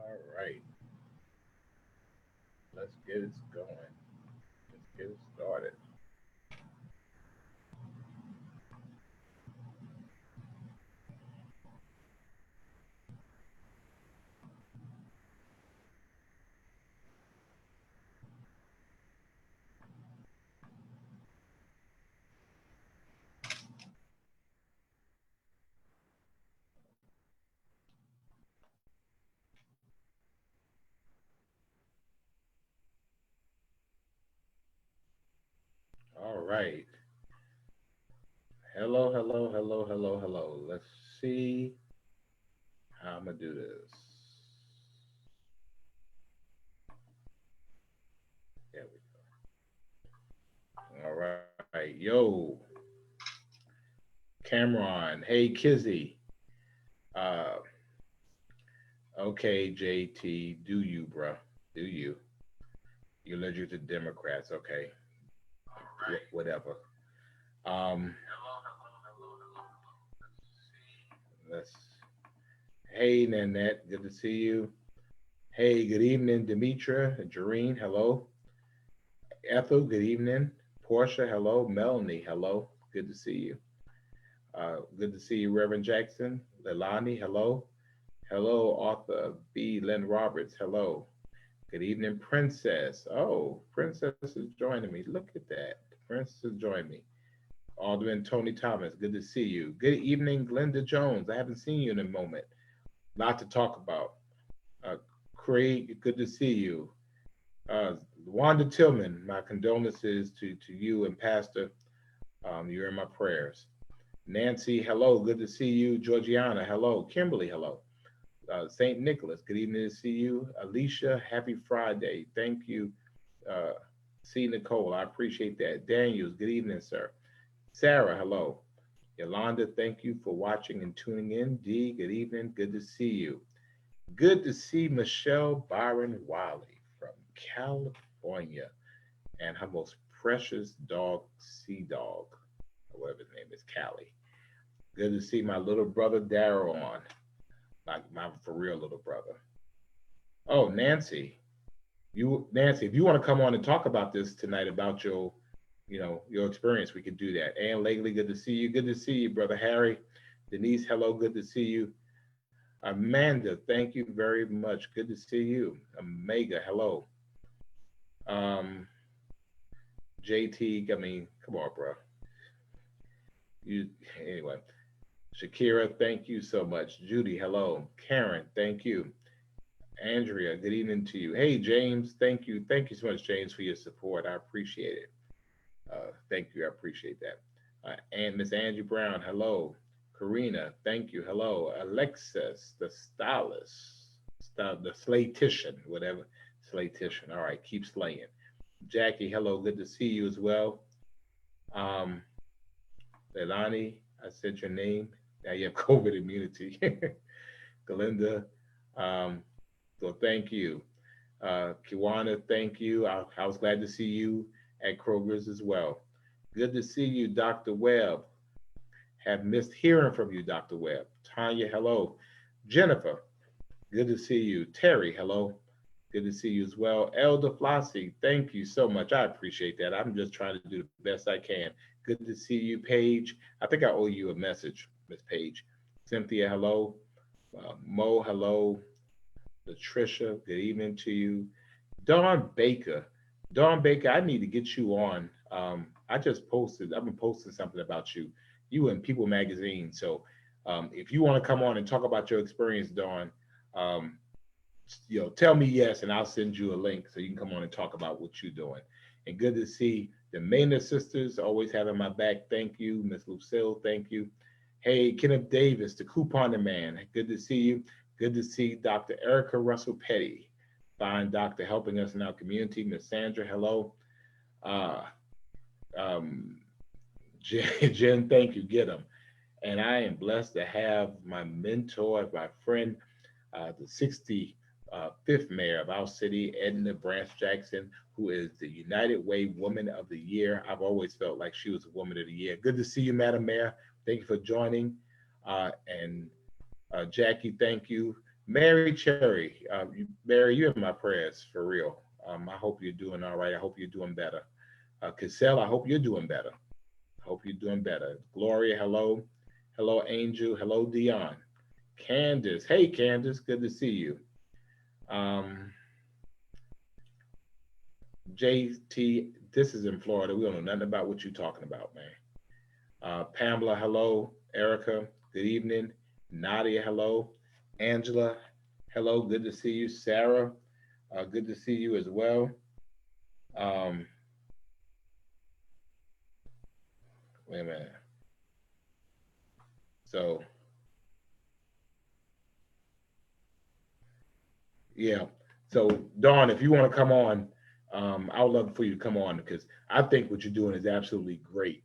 All right, let's get it going. Let's get it started. All right. Hello, hello, hello, hello, hello. Let's see how I'm gonna do this. There we go. All right. Yo, Cameron. Hey, Kizzy. Uh, okay, JT. Do you, bruh? Do you? You're allergic to Democrats. Okay. Whatever. Um, let's. Hey, Nanette. Good to see you. Hey, good evening, Demetra, Jareen, hello. Ethel, good evening. Portia, hello. Melanie, hello. Good to see you. Good to see you, Reverend Jackson. Leilani, hello. Hello, author B. Len Roberts, hello. Good evening, Princess. Oh, Princess is joining me. Look at that. Princess has joined me. Alderman Tony Thomas, good to see you. Good evening, Glenda Jones. I haven't seen you in a moment. Lot to talk about. Uh, Craig, good to see you. Uh, Wanda Tillman, my condolences to you and Pastor. You're in my prayers. Nancy, hello, good to see you. Georgiana, hello. Kimberly, hello. St. Nicholas, good evening to see you. Alicia, happy Friday. Thank you. Uh, C. Nicole, I appreciate that. Daniels, good evening, sir. Sarah, hello. Yolanda, thank you for watching and tuning in. D, good evening. Good to see you. Good to see Michelle Byron Wiley from California and her most precious dog, Sea Dog, or whatever his name is, Callie. Good to see my little brother Daryl on, like my for real little brother. Oh, Nancy, Nancy, if you want to come on and talk about this tonight about your experience, we could do that. Ann Lakely, good to see you. Good to see you, brother Harry. Denise, hello, good to see you. Amanda, thank you very much. Good to see you. Omega, hello. JT, I mean, come on, bro. You anyway. Shakira, thank you so much. Judy, hello. Karen, thank you. Andrea, good evening to you. Hey, James, thank you. Thank you so much, James, for your support. I appreciate it. Thank you. I appreciate that. And Miss Angie Brown, hello. Karina, thank you. Hello. Alexis, the stylist, the slaytician, whatever. Slaytician. All right, keep slaying. Jackie, hello. Good to see you as well. Um, Leilani, I said your name. Now you have COVID immunity. Galinda, um, so thank you. Kiwana, thank you. I was glad to see you at Kroger's as well. Good to see you, Dr. Webb. Have missed hearing from you, Dr. Webb. Tanya, hello. Jennifer, good to see you. Terry, hello. Good to see you as well. Elder Flossie, thank you so much. I appreciate that. I'm just trying to do the best I can. Good to see you, Paige. I think I owe you a message, Miss Paige. Cynthia, hello. Mo, hello. Latricia, good evening to you. Dawn Baker. Dawn Baker, I need to get you on. I've been posting something about you, you and People Magazine. So if you want to come on and talk about your experience, Dawn, um, tell me yes, and I'll send you a link so you can come on and talk about what you're doing. And good to see the Maynard sisters always having my back. Thank you, Miss Lucille. Thank you. Hey, Kenneth Davis, the couponer man. Good to see you. Good to see Dr. Erica Russell Petty, fine doctor helping us in our community. Miss Sandra, hello. Uh, um, Jen, thank you. Get them. And I am blessed to have my mentor, my friend, the 65th mayor of our city, Edna Branch Jackson, who is the United Way Woman of the Year. I've always felt like she was a Woman of the Year. Good to see you, Madam Mayor. Thank you for joining. And Jackie, thank you. Mary Cherry, Mary, you're in my prayers for real. I hope you're doing all right. I hope you're doing better. Cassell, I hope you're doing better. Hope you're doing better. Gloria, hello. Hello, Angel. Hello, Dion. Candace, hey, Candace, good to see you. Um, JT, this is in Florida. We don't know nothing about what you're talking about, man. Pamela, hello. Erica, good evening. Nadia, hello. Angela, hello. Good to see you. Sarah, good to see you as well. Um, wait a minute. So, yeah. So, Dawn, if you want to come on, I would love for you to come on because I think what you're doing is absolutely great.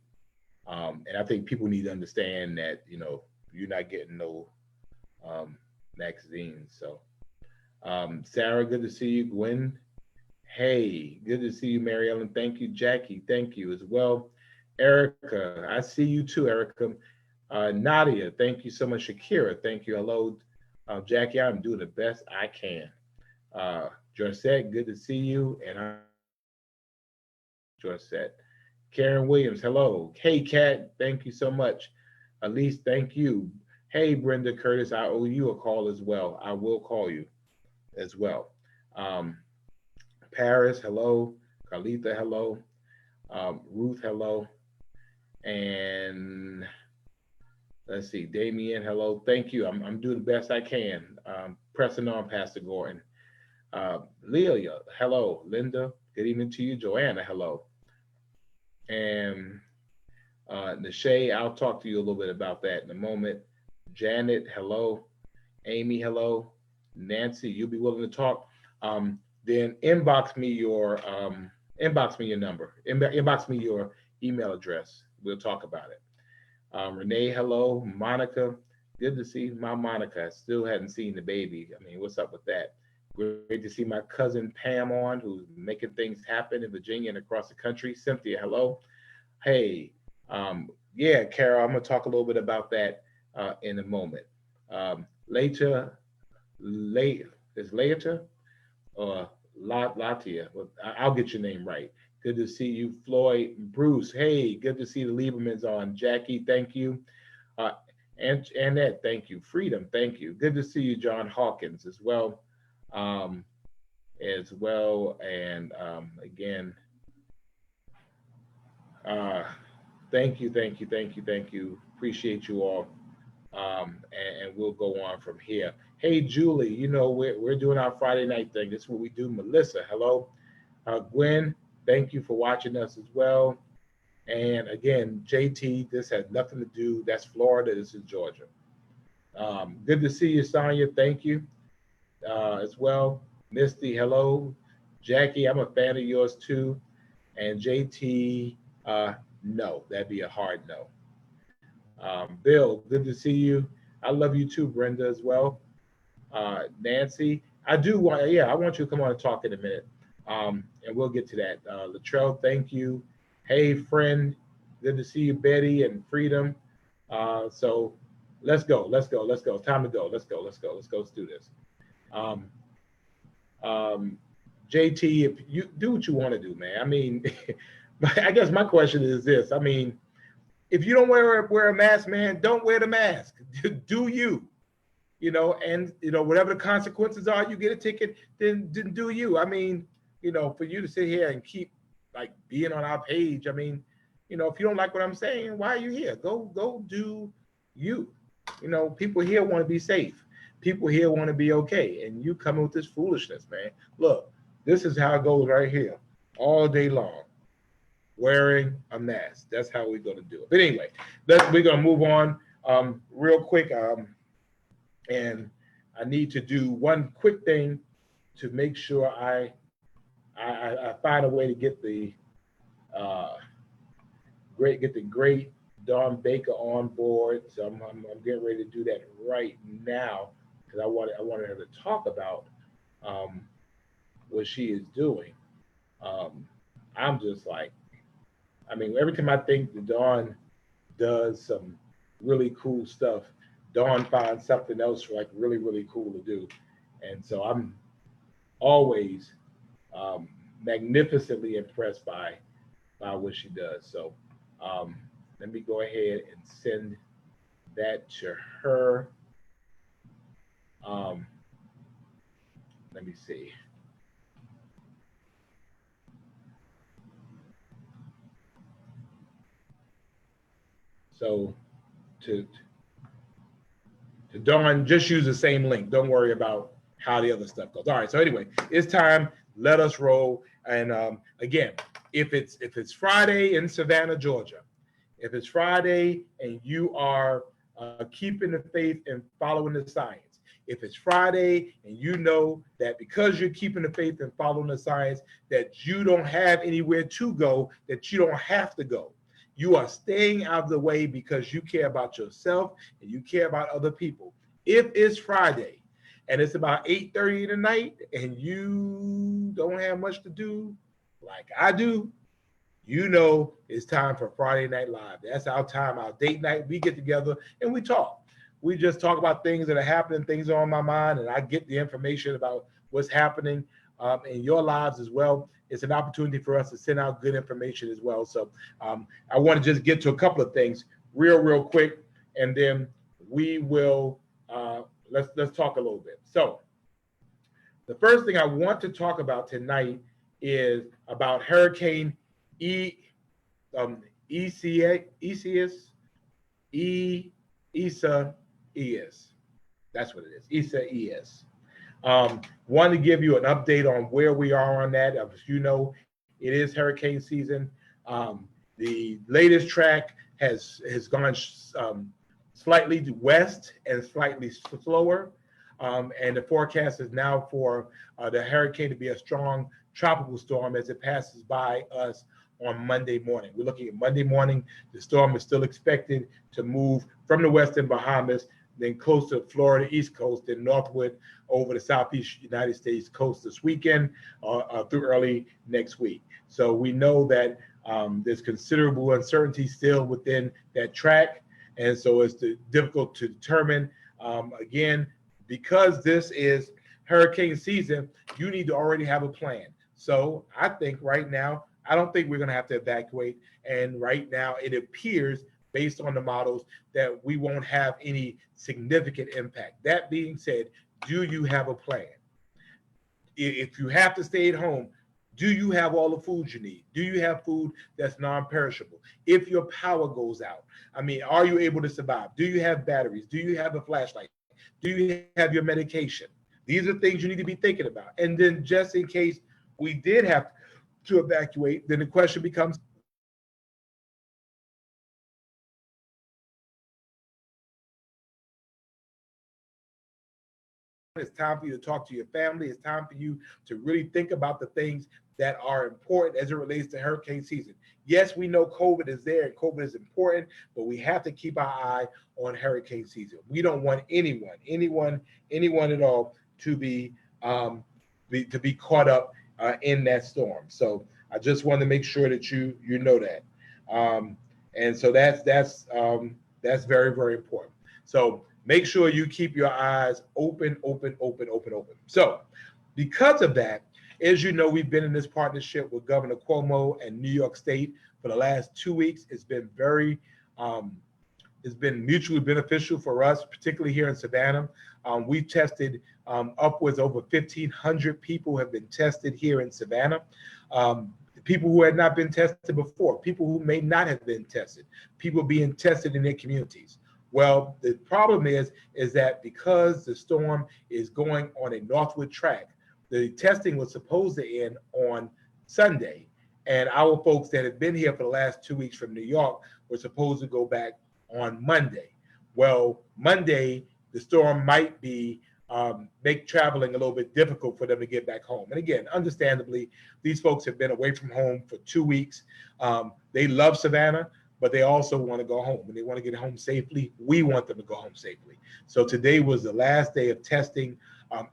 And I think people need to understand that, you're not getting no um, magazines. So, Sarah, good to see you. Gwen, hey, good to see you. Mary Ellen, thank you. Jackie, thank you as well. Erica, I see you too, Erica. Nadia, thank you so much. Shakira, thank you. Hello, Jackie, I'm doing the best I can. Uh, Josette, good to see you. And I'm Josette. Karen Williams, hello. Hey, Kat, thank you so much. Elise, thank you. Hey, Brenda Curtis, I owe you a call as well. I will call you as well. Um, Paris, hello. Carlita, hello. Ruth, hello. And let's see, Damien, hello. Thank you. I'm doing the best I can. Pressing on, Pastor Gordon. Leah, hello. Linda, good evening to you. Joanna, hello. And Nashay, I'll talk to you a little bit about that in a moment. Janet, hello. Amy, hello. Nancy, you'll be willing to talk. Then inbox me your number. Inbox me your email address. We'll talk about it. Renee, hello. Monica, good to see my Monica. I still hadn't seen the baby. I mean, what's up with that? Great to see my cousin Pam on, who's making things happen in Virginia and across the country. Cynthia, hello. Hey, yeah, Carol, I'm gonna talk a little bit about that in a moment. Later, late is later or Latia. Well, I'll get your name right. Good to see you, Floyd, Bruce. Hey, good to see the Liebermans on. Jackie, thank you. Uh, and Annette, thank you. Freedom, thank you. Good to see you, John Hawkins, as well. Um, and again, uh, thank you, thank you, thank you, thank you. Appreciate you all. And we'll go on from here. Hey, Julie, we're doing our Friday night thing. This is what we do. Melissa, hello. Gwen, thank you for watching us as well. And again, JT, this has nothing to do. That's Florida. This is Georgia. Good to see you, Sonia. Thank you as well. Misty, hello. Jackie, I'm a fan of yours too. And JT, no, that'd be a hard no. Bill, good to see you. I love you too, Brenda, as well. Nancy, I want you to come on and talk in a minute. And we'll get to that. Latrell, thank you. Hey, friend, good to see you, Betty and Freedom. So let's go. Time to go. Let's do this. Um, JT, if you do what you want to do, man. I mean, I guess my question is this. I mean, if you don't wear a mask, man, don't wear the mask. Do you? And whatever the consequences are, you get a ticket, then do you. I mean, for you to sit here and keep like being on our page, I mean, if you don't like what I'm saying, why are you here? Go do you. People here want to be safe. People here want to be okay. And you coming with this foolishness, man. Look, this is how it goes right here, all day long. Wearing a mask. That's how we're going to do it. But anyway, we're going to move on real quick. And I need to do one quick thing to make sure I find a way to get the uh, great Dawn Baker on board. So I'm getting ready to do that right now because I wanted her to talk about um, what she is doing. I'm just like, I mean, every time I think that Dawn does some really cool stuff, Dawn finds something else like really, really cool to do. And so I'm always um, magnificently impressed by what she does. So um, let me go ahead and send that to her. Um, let me see. So to Dawn, just use the same link. Don't worry about how the other stuff goes. All right. So anyway, it's time. Let us roll. And again, if it's Friday in Savannah, Georgia, if it's Friday and you are keeping the faith and following the science, if it's Friday and you know that because you're keeping the faith and following the science, that you don't have anywhere to go, that you don't have to go. You are staying out of the way because you care about yourself and you care about other people. If it's Friday and it's about 8:30 tonight and you don't have much to do like I do, you know it's time for Friday Night Live. That's our time, our date night. We get together and we talk. We just talk about things that are happening, things are on my mind, and I get the information about what's happening in your lives as well. It's an opportunity for us to send out good information as well. So I want to just get to a couple of things real quick, and then we will let's talk a little bit. So the first thing I want to talk about tonight is about Hurricane E, ECS, ESA ES. That's what it is, ESA ES. Want to give you an update on where we are on that. As you know, it is hurricane season. The latest track has gone slightly west and slightly slower. And the forecast is now for the hurricane to be a strong tropical storm as it passes by us on Monday morning. We're looking at Monday morning. The storm is still expected to move from the western Bahamas, then close to Florida East Coast, then northward over the southeast United States coast this weekend through early next week. So we know that there's considerable uncertainty still within that track. And so it's difficult to determine. Again, because this is hurricane season, you need to already have a plan. So I think right now, I don't think we're going to have to evacuate. And right now, it appears, based on the models, that we won't have any significant impact. That being said, do you have a plan? If you have to stay at home, do you have all the food you need? Do you have food that's non-perishable? If your power goes out, I mean, are you able to survive? Do you have batteries? Do you have a flashlight? Do you have your medication? These are things you need to be thinking about. And then just in case we did have to evacuate, then the question becomes, it's time for you to talk to your family. It's time for you to really think about the things that are important as it relates to hurricane season. Yes, we know COVID is there and COVID is important, but we have to keep our eye on hurricane season. We don't want anyone at all to be caught up in that storm. So I just want to make sure that you know that. And so that's very, very important. So make sure you keep your eyes open. So because of that, as you know, we've been in this partnership with Governor Cuomo and New York State for the last 2 weeks. It's been it's been mutually beneficial for us, particularly here in Savannah. We've tested upwards over 1,500 people have been tested here in Savannah. People who had not been tested before, people who may not have been tested, people being tested in their communities. Well, the problem is that because the storm is going on a northward track, the testing was supposed to end on Sunday, and our folks that have been here for the last 2 weeks from New York were supposed to go back on Monday. Well, Monday, the storm might be make traveling a little bit difficult for them to get back home. And again, understandably, these folks have been away from home for 2 weeks. They love Savannah, but they also want to go home and they want to get home safely. We want them to go home safely. So today was the last day of testing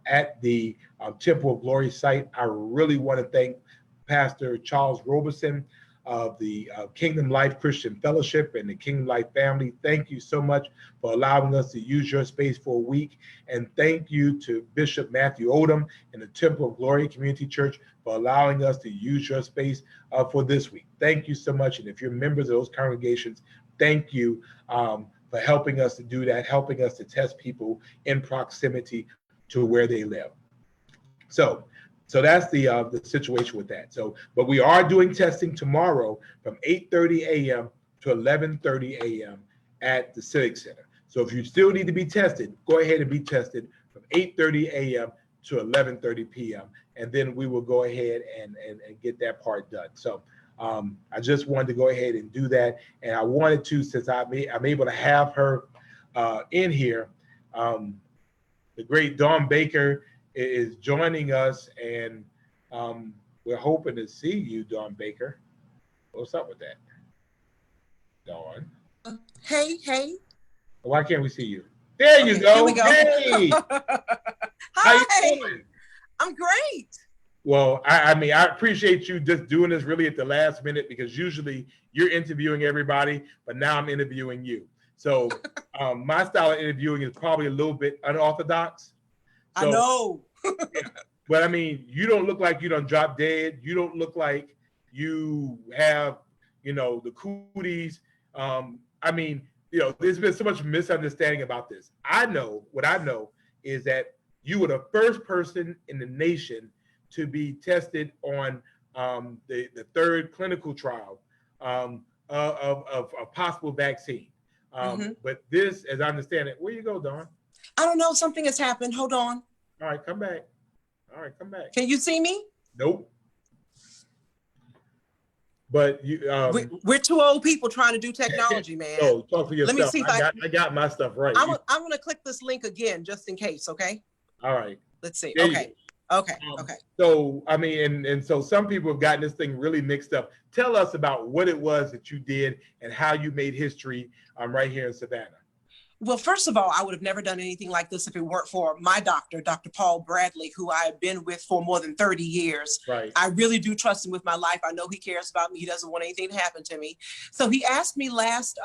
at the Temple of Glory site. I really want to thank Pastor Charles Robeson of the Kingdom Life Christian Fellowship and the Kingdom Life family. Thank you so much for allowing us to use your space for a week. And thank you to Bishop Matthew Odom and the Temple of Glory Community Church for allowing us to use your space for this week. Thank you so much. And if you're members of those congregations, thank you for helping us to do that, helping us to test people in proximity to where they live. So that's the situation with that. So, but we are doing testing tomorrow from 8:30 a.m. to 11:30 a.m. at the Civic Center. So if you still need to be tested, go ahead and be tested from 8:30 a.m. to 11:30 p.m. And then we will go ahead and get that part done. So I just wanted to go ahead and do that. And I wanted to, since I'm able to have her in here, the great Dawn Baker is joining us, and we're hoping to see you, Dawn Baker. What's up with that, Dawn? Hey. Why can't we see you? There you go. Here we go. Hey. Hi. How you doing? I'm great. Well, I mean, I appreciate you just doing this really at the last minute, because usually you're interviewing everybody, but now I'm interviewing you. So my style of interviewing is probably a little bit unorthodox. So, I know. But I mean, you don't look like you done drop dead. You don't look like you have, the cooties. I mean, there's been so much misunderstanding about this. What I know is that you were the first person in the nation to be tested on the third clinical trial of a possible vaccine. But this, as I understand it, where you go, Dawn? I don't know. Something has happened. Hold on. All right, come back. Can you see me? Nope. But you, we're two old people trying to do technology, man. Oh, talk for yourself. Let me see if I got my stuff right. I'm going to click this link again, just in case. Okay. All right. Let's see. There Okay. Okay. So, I mean, and so some people have gotten this thing really mixed up. Tell us about what it was that you did and how you made history right here in Savannah. Well, first of all, I would have never done anything like this if it weren't for my doctor, Dr. Paul Bradley, who I have been with for more than 30 years. Right. I really do trust him with my life. I know he cares about me. He doesn't want anything to happen to me. So he asked me last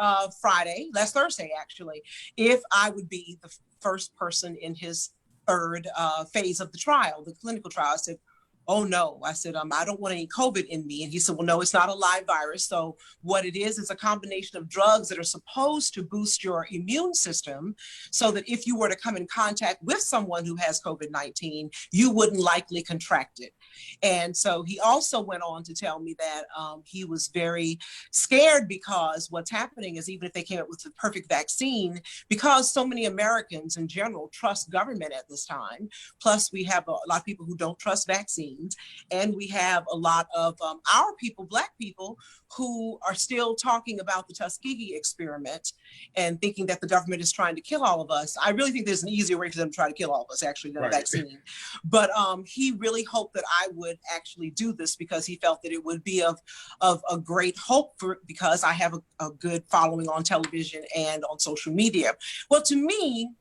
Thursday, actually, if I would be the first person in his third phase of the trial, the clinical trial. I said, oh no. I said, I don't want any COVID in me. And he said, well, no, it's not a live virus. So what it is a combination of drugs that are supposed to boost your immune system so that if you were to come in contact with someone who has COVID-19, you wouldn't likely contract it. And so he also went on to tell me that he was very scared because what's happening is, even if they came up with the perfect vaccine, because so many Americans in general trust government at this time, plus we have a lot of people who don't trust vaccines, and we have a lot of our people, Black people, who are still talking about the Tuskegee experiment and thinking that the government is trying to kill all of us. I really think there's an easier way for them to try to kill all of us, actually, than a vaccine. But he really hoped that I would actually do this because he felt that it would be of a great hope because I have a good following on television and on social media. Well, to me,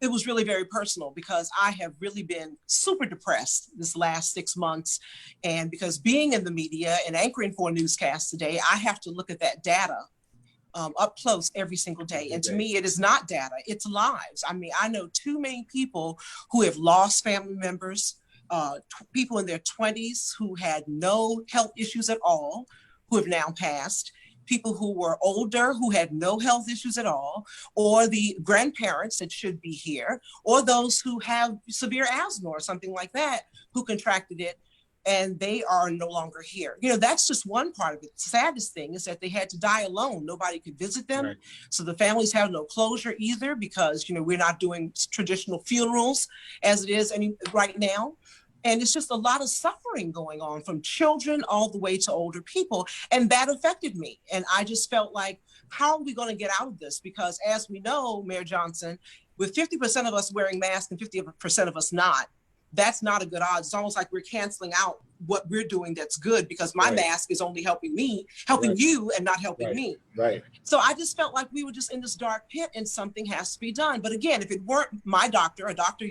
it was really very personal because I have really been super depressed this last 6 months. And because being in the media and anchoring for a newscast today, I have to look at that data up close every single day. And to me, it is not data, it's lives. I mean, I know too many people who have lost family members, people in their 20s who had no health issues at all, who have now passed. People who were older, who had no health issues at all, or the grandparents that should be here, or those who have severe asthma or something like that, who contracted it, and they are no longer here. That's just one part of it. The saddest thing is that they had to die alone. Nobody could visit them. Right. So the families have no closure either because, we're not doing traditional funerals as it is right now. And it's just a lot of suffering going on from children all the way to older people. And that affected me. And I just felt like, how are we going to get out of this? Because as we know, Mayor Johnson, with 50% of us wearing masks and 50% of us not, that's not a good odds. It's almost like we're canceling out what we're doing that's good because my mask is only helping you and not helping me. Right. So I just felt like we were just in this dark pit and something has to be done. But again, if it weren't my doctor, a doctor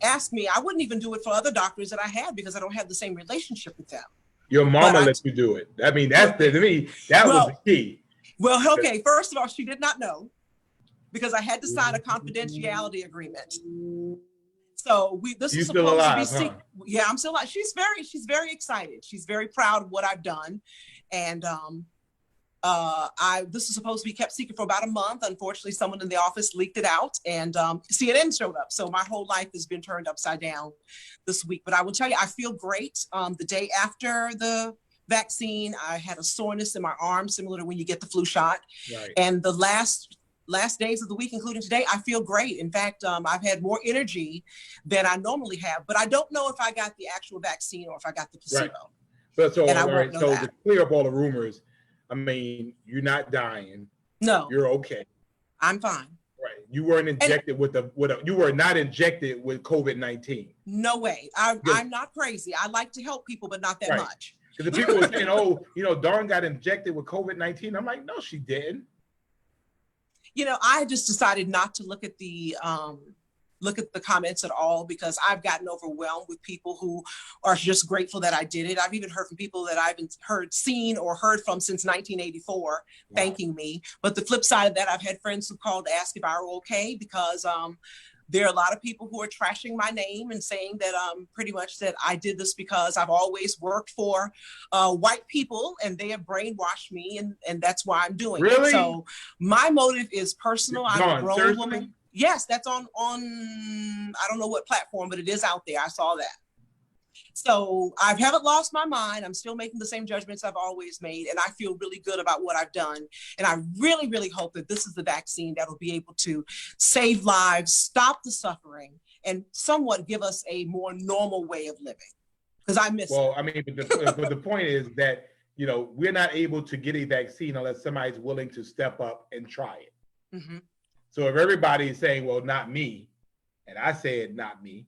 asked me, I wouldn't even do it for other doctors that I had because I don't have the same relationship with them. Your But mama let you do it. I mean, that's to me, that was the key. Well, okay. First of all, she did not know because I had to sign a confidentiality agreement. So this You is still supposed to be alive, huh? secret. Yeah, I'm still alive. She's very excited. She's very proud of what I've done. And this is supposed to be kept secret for about a month. Unfortunately, someone in the office leaked it out, and CNN showed up. So my whole life has been turned upside down this week. But I will tell you, I feel great. The day after the vaccine, I had a soreness in my arm, similar to when you get the flu shot. Right. And the last days of the week, including today, I feel great. In fact, I've had more energy than I normally have. But I don't know if I got the actual vaccine or if I got the placebo. Right. But so, and I all won't right, know so that. to clear up all the rumors, I mean, you're not dying. No, You're okay. I'm fine. Right. You weren't injected you were not injected with COVID-19. No way. I'm not crazy. I like to help people, but not that much. Because the people were saying, oh, Dawn got injected with COVID-19. I'm like, no, she didn't. I just decided not to look at the comments at all because I've gotten overwhelmed with people who are just grateful that I did it. I've even heard from people that I've seen or heard from since 1984 thanking me. But the flip side of that, I've had friends who called to ask if I were okay because there are a lot of people who are trashing my name and saying that pretty much that I did this because I've always worked for white people and they have brainwashed me and that's why I'm doing it. So my motive is personal. I'm a grown woman. Yes, that's on I don't know what platform, but it is out there. I saw that. So I haven't lost my mind. I'm still making the same judgments I've always made. And I feel really good about what I've done. And I really, really hope that this is the vaccine that will be able to save lives, stop the suffering, and somewhat give us a more normal way of living. Because I miss it. Well, I mean, but the point is that, we're not able to get a vaccine unless somebody's willing to step up and try it. Mm-hmm. So if everybody is saying, well, not me, and I said not me,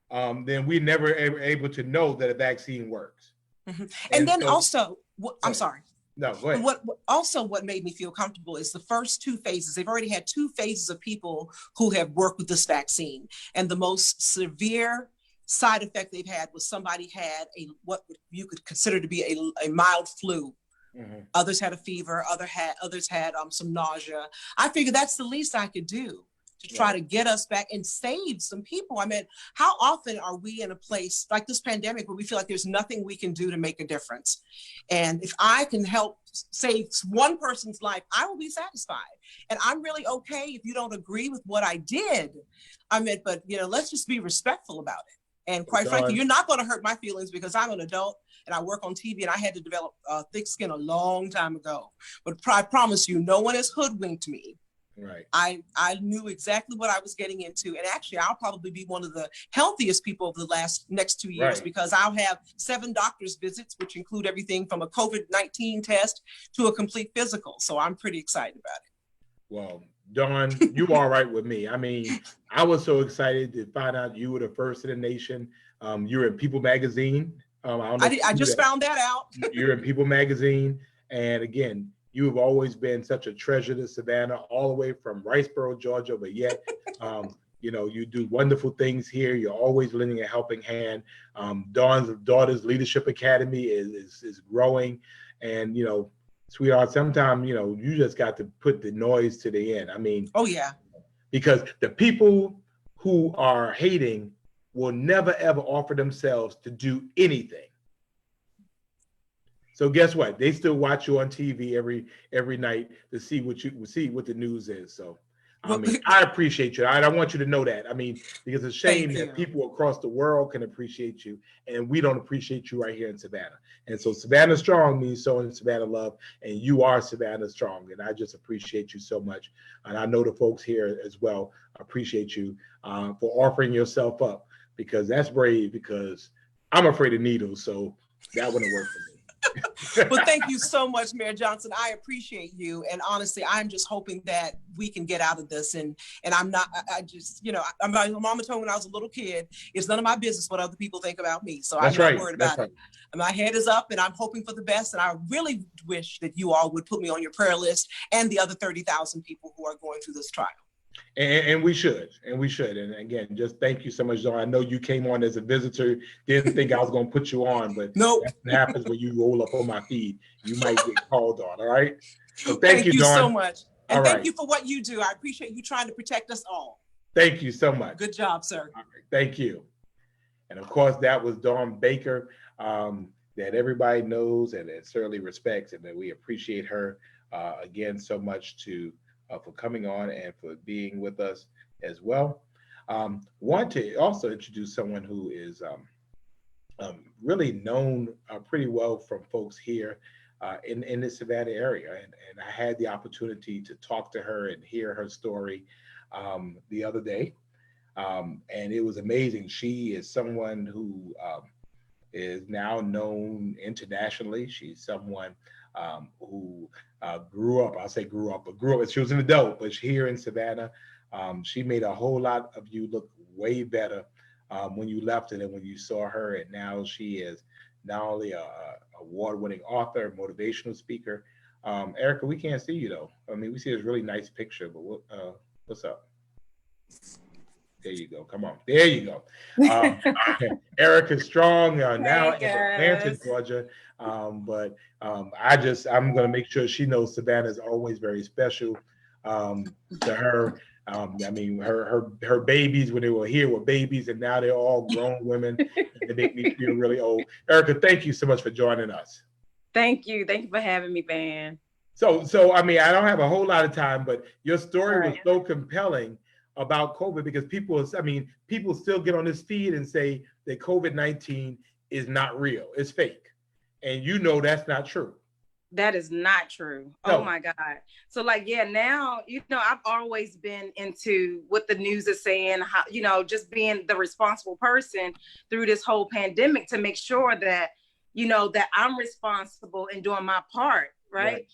then we never able to know that a vaccine works. Mm-hmm. And then also, I'm sorry. No, go ahead. What made me feel comfortable is the first two phases. They've already had two phases of people who have worked with this vaccine. And the most severe side effect they've had was somebody had what you could consider to be a mild flu. Mm-hmm. Others had a fever, others had some nausea. I figured that's the least I could do to try to get us back and save some people. I mean, how often are we in a place like this pandemic where we feel like there's nothing we can do to make a difference? And if I can help save one person's life, I will be satisfied. And I'm really okay if you don't agree with what I did. But let's just be respectful about it. And quite frankly, you're not going to hurt my feelings because I'm an adult and I work on TV and I had to develop thick skin a long time ago. But I promise you, no one has hoodwinked me. Right. I knew exactly what I was getting into. And actually, I'll probably be one of the healthiest people of the next 2 years because I'll have 7 doctor's visits, which include everything from a COVID-19 test to a complete physical. So I'm pretty excited about it. Well, Dawn, you all right with me. I mean, I was so excited to find out you were the first in the nation. You're in People Magazine. I just found that out. You're in People Magazine. And again, you have always been such a treasure to Savannah, all the way from Riceboro, Georgia, but yet, you do wonderful things here. You're always lending a helping hand. Dawn's Daughters Leadership Academy is growing. And, sweetheart, sometimes, you just got to put the noise to the end. I mean, oh yeah, because the people who are hating will never, ever offer themselves to do anything. So guess what? They still watch you on TV every night to see what the news is. So, I mean, I appreciate you. I want you to know that. I mean, because it's a shame that people across the world can appreciate you and we don't appreciate you right here in Savannah. And so Savannah Strong means showing Savannah love, and you are Savannah Strong. And I just appreciate you so much. And I know the folks here as well appreciate you for offering yourself up, because that's brave, because I'm afraid of needles. So that wouldn't work for me. Well, thank you so much, Mayor Johnson. I appreciate you. And honestly, I'm just hoping that we can get out of this. And I'm not, my mama told me when I was a little kid, it's none of my business what other people think about me. So I'm not worried about it. My head is up and I'm hoping for the best. And I really wish that you all would put me on your prayer list and the other 30,000 people who are going through this trial. And we should. And again, just thank you so much, Dawn. I know you came on as a visitor, didn't think I was going to put you on, but Nope. that's what happens when you roll up on my feed. You might get called on, all right? So thank you, Dawn. so much. And all thank right. you for what you do. I appreciate you trying to protect us all. Thank you so much. Good job, sir. All right. Thank you. And of course, that was Dawn Baker, that everybody knows and certainly respects, and that we appreciate her again so much for coming on and for being with us as well. Want to also introduce someone who is really known pretty well from folks here in the Savannah area. And I had the opportunity to talk to her and hear her story the other day. And it was amazing. She is someone who is now known internationally. She's someone who grew up, she was an adult, but she here in Savannah. She made a whole lot of you look way better when you left her than when you saw her. And now she is not only a award-winning author, motivational speaker. Erica, we can't see you though. I mean, we see this really nice picture, but what's up? There you go. Come on. There you go. Erica Strong now in Atlanta, Georgia. But I'm going to make sure she knows Savannah is always very special to her. I mean, her babies when they were here were babies, and now they're all grown women. And they make me feel really old. Erica, thank you so much for joining us. Thank you. Thank you for having me, Ben. So I mean, I don't have a whole lot of time, but your story was so compelling about COVID, because people still get on this feed and say that COVID-19 is not real, it's fake. And you know that's not true. That is not true. No. Oh my God. So now, I've always been into what the news is saying, how, just being the responsible person through this whole pandemic to make sure that, that I'm responsible in doing my part, right?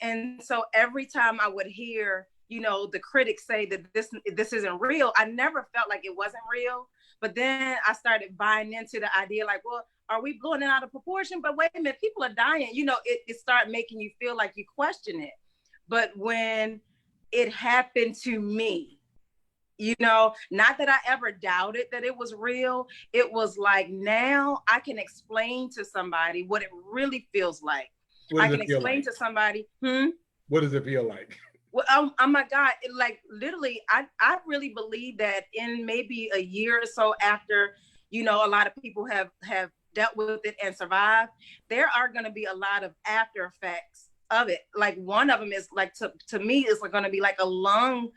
And so every time I would hear, the critics say that this isn't real, I never felt like it wasn't real. But then I started buying into the idea like, well, are we blowing it out of proportion? But wait a minute, people are dying. It started making you feel like you question it. But when it happened to me, not that I ever doubted that it was real. It was like, now I can explain to somebody what it really feels like. I can explain to somebody. What does it feel like? Well, oh my God, literally, I really believe that in maybe a year or so after, a lot of people have dealt with it and survived, there are going to be a lot of after effects of it. Like one of them is like, to me, is going to be like a lung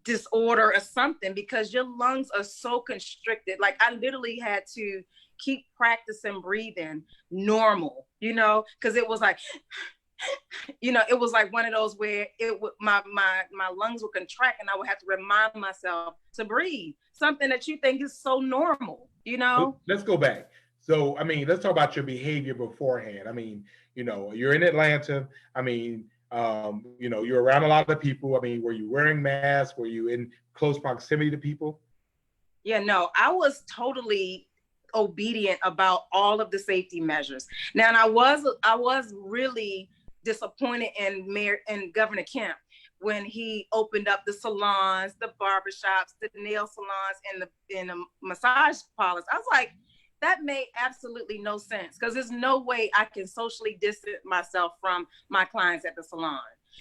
disorder or something, because your lungs are so constricted. Like I literally had to keep practicing breathing normal, because it was like, it was like one of those where my lungs would contract and I would have to remind myself to breathe, something that you think is so normal, Let's go back. So, I mean, let's talk about your behavior beforehand. I mean, you're in Atlanta. I mean, you're around a lot of people. I mean, were you wearing masks? Were you in close proximity to people? Yeah, no, I was totally obedient about all of the safety measures. Now, and I was really disappointed in Governor Kemp when he opened up the salons, the barbershops, the nail salons, and the massage parlors. I was like, that made absolutely no sense, because there's no way I can socially distance myself from my clients at the salon.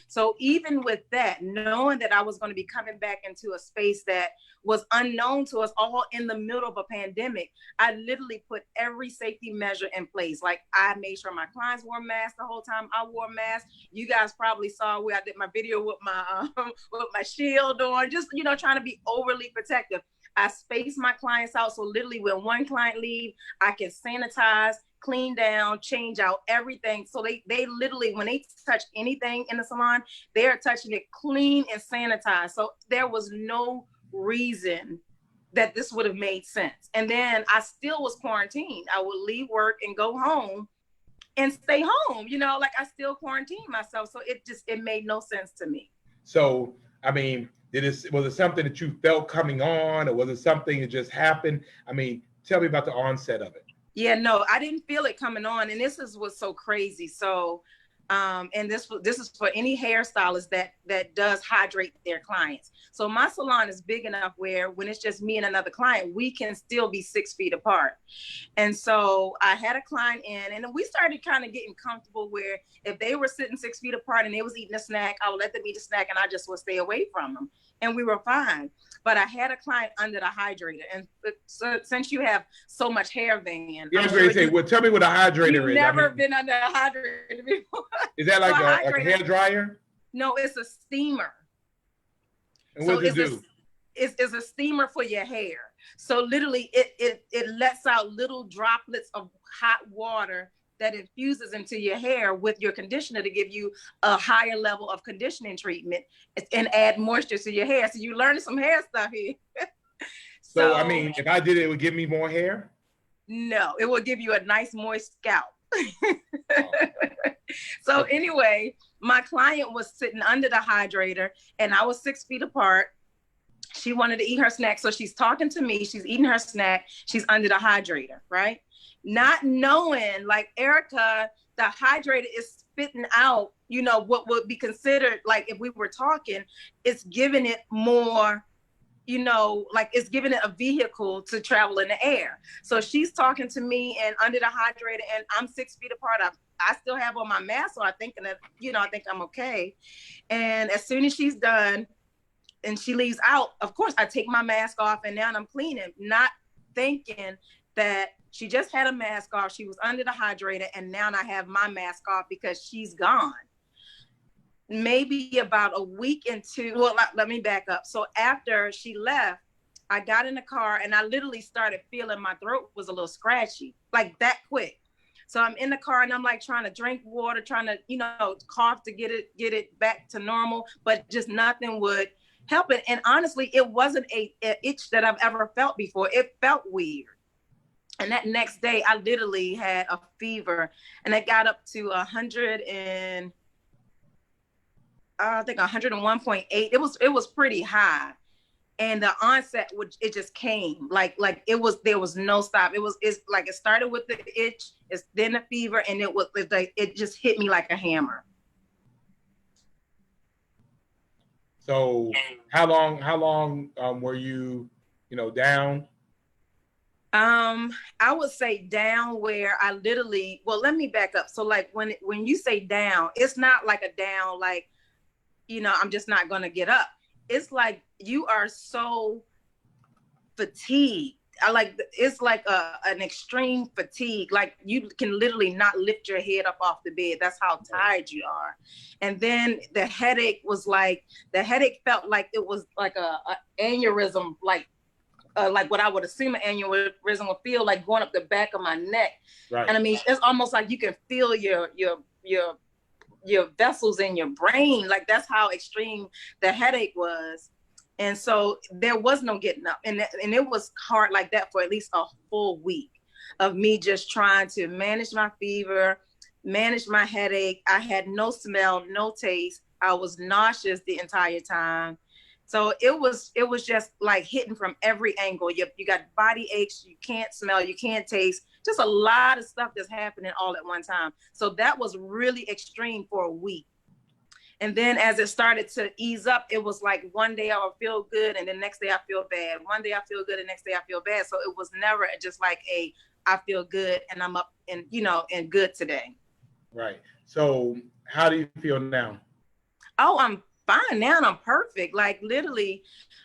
So even with that, knowing that I was going to be coming back into a space that was unknown to us all in the middle of a pandemic, I literally put every safety measure in place. Like I made sure my clients wore masks the whole time I wore masks. You guys probably saw where I did my video with my shield on, just, trying to be overly protective. I space my clients out. So literally when one client leaves, I can sanitize, clean down, change out everything. So they literally, when they touch anything in the salon, they are touching it clean and sanitized. So there was no reason that this would have made sense. And then I still was quarantined. I would leave work and go home and stay home, like I still quarantined myself. So it made no sense to me. So, I mean, was it something that you felt coming on, or was it something that just happened? I mean, tell me about the onset of it. Yeah, no, I didn't feel it coming on. And this is what's so crazy. So And this is for any hairstylist that does hydrate their clients. So my salon is big enough where when it's just me and another client, we can still be 6 feet apart. And so I had a client in, and we started kind of getting comfortable where if they were sitting 6 feet apart and they was eating a snack, I would let them eat a snack and I just would stay away from them. And we were fine. But I had a client under the hydrator. And so since you have so much hair, Van. Yeah, I was going to say, well, tell me what a hydrator You've is. never been under a hydrator before. Is that like, So like a hair dryer? No, it's a steamer. And what does it do? It's a steamer for your hair. So literally it lets out little droplets of hot water that infuses into your hair with your conditioner to give you a higher level of conditioning treatment and add moisture to your hair. So you're learning some hair stuff here. So I mean, if I did it, it would give me more hair? No, it will give you a nice moist scalp. So anyway, my client was sitting under the hydrator and I was 6 feet apart. She wanted to eat her snack. So she's talking to me. She's eating her snack. She's under the hydrator, right? Not knowing, like, Erica, the hydrator is spitting out, you know, what would be considered, like, if we were talking, it's giving it more, you know, like it's giving it a vehicle to travel in the air. So she's talking to me and under the hydrator and I'm 6 feet apart. I still have on my mask, so I think that, you know, I think I'm okay. And as soon as she's done and she leaves out, of course, I take my mask off and now I'm cleaning, not thinking that she just had a mask off. She was under the hydrator and now I have my mask off because she's gone. Maybe about a week into, well, let me back up. So after she left, I got in the car and I literally started feeling my throat was a little scratchy, like that quick. So I'm in the car and I'm like trying to drink water, trying to, you know, cough to get it back to normal, but just nothing would help it. And honestly, it wasn't a itch that I've ever felt before. It felt weird. And that next day I literally had a fever and it got up to 101.8. It was pretty high. And the onset it just came like there was no stop. It's like it started with the itch, it's then the fever, and it just hit me like a hammer. So how long were you down? I would say down where I literally, well, let me back up. So like when you say down, it's not like a down like, I'm just not going to get up. It's like you are so fatigued. It's like an extreme fatigue. Like you can literally not lift your head up off the bed. That's how tired you are. And then the headache felt like it was like a aneurysm, like what I would assume an aneurysm would feel like going up the back of my neck. Right. And I mean, it's almost like you can feel your vessels in your brain. Like that's how extreme the headache was. And so there was no getting up. And it was hard like that for at least a full week of me just trying to manage my fever, manage my headache. I had no smell, no taste. I was nauseous the entire time. So it was just like hitting from every angle. You got body aches, you can't smell, you can't taste, just a lot of stuff that's happening all at one time. So that was really extreme for a week. And then as it started to ease up, it was like one day I would feel good and the next day I feel bad. One day I feel good and the next day I feel bad. So it was never just like I feel good and I'm up and, and good today. Right. So how do you feel now? Oh, I'm fine now and I'm perfect. Like literally,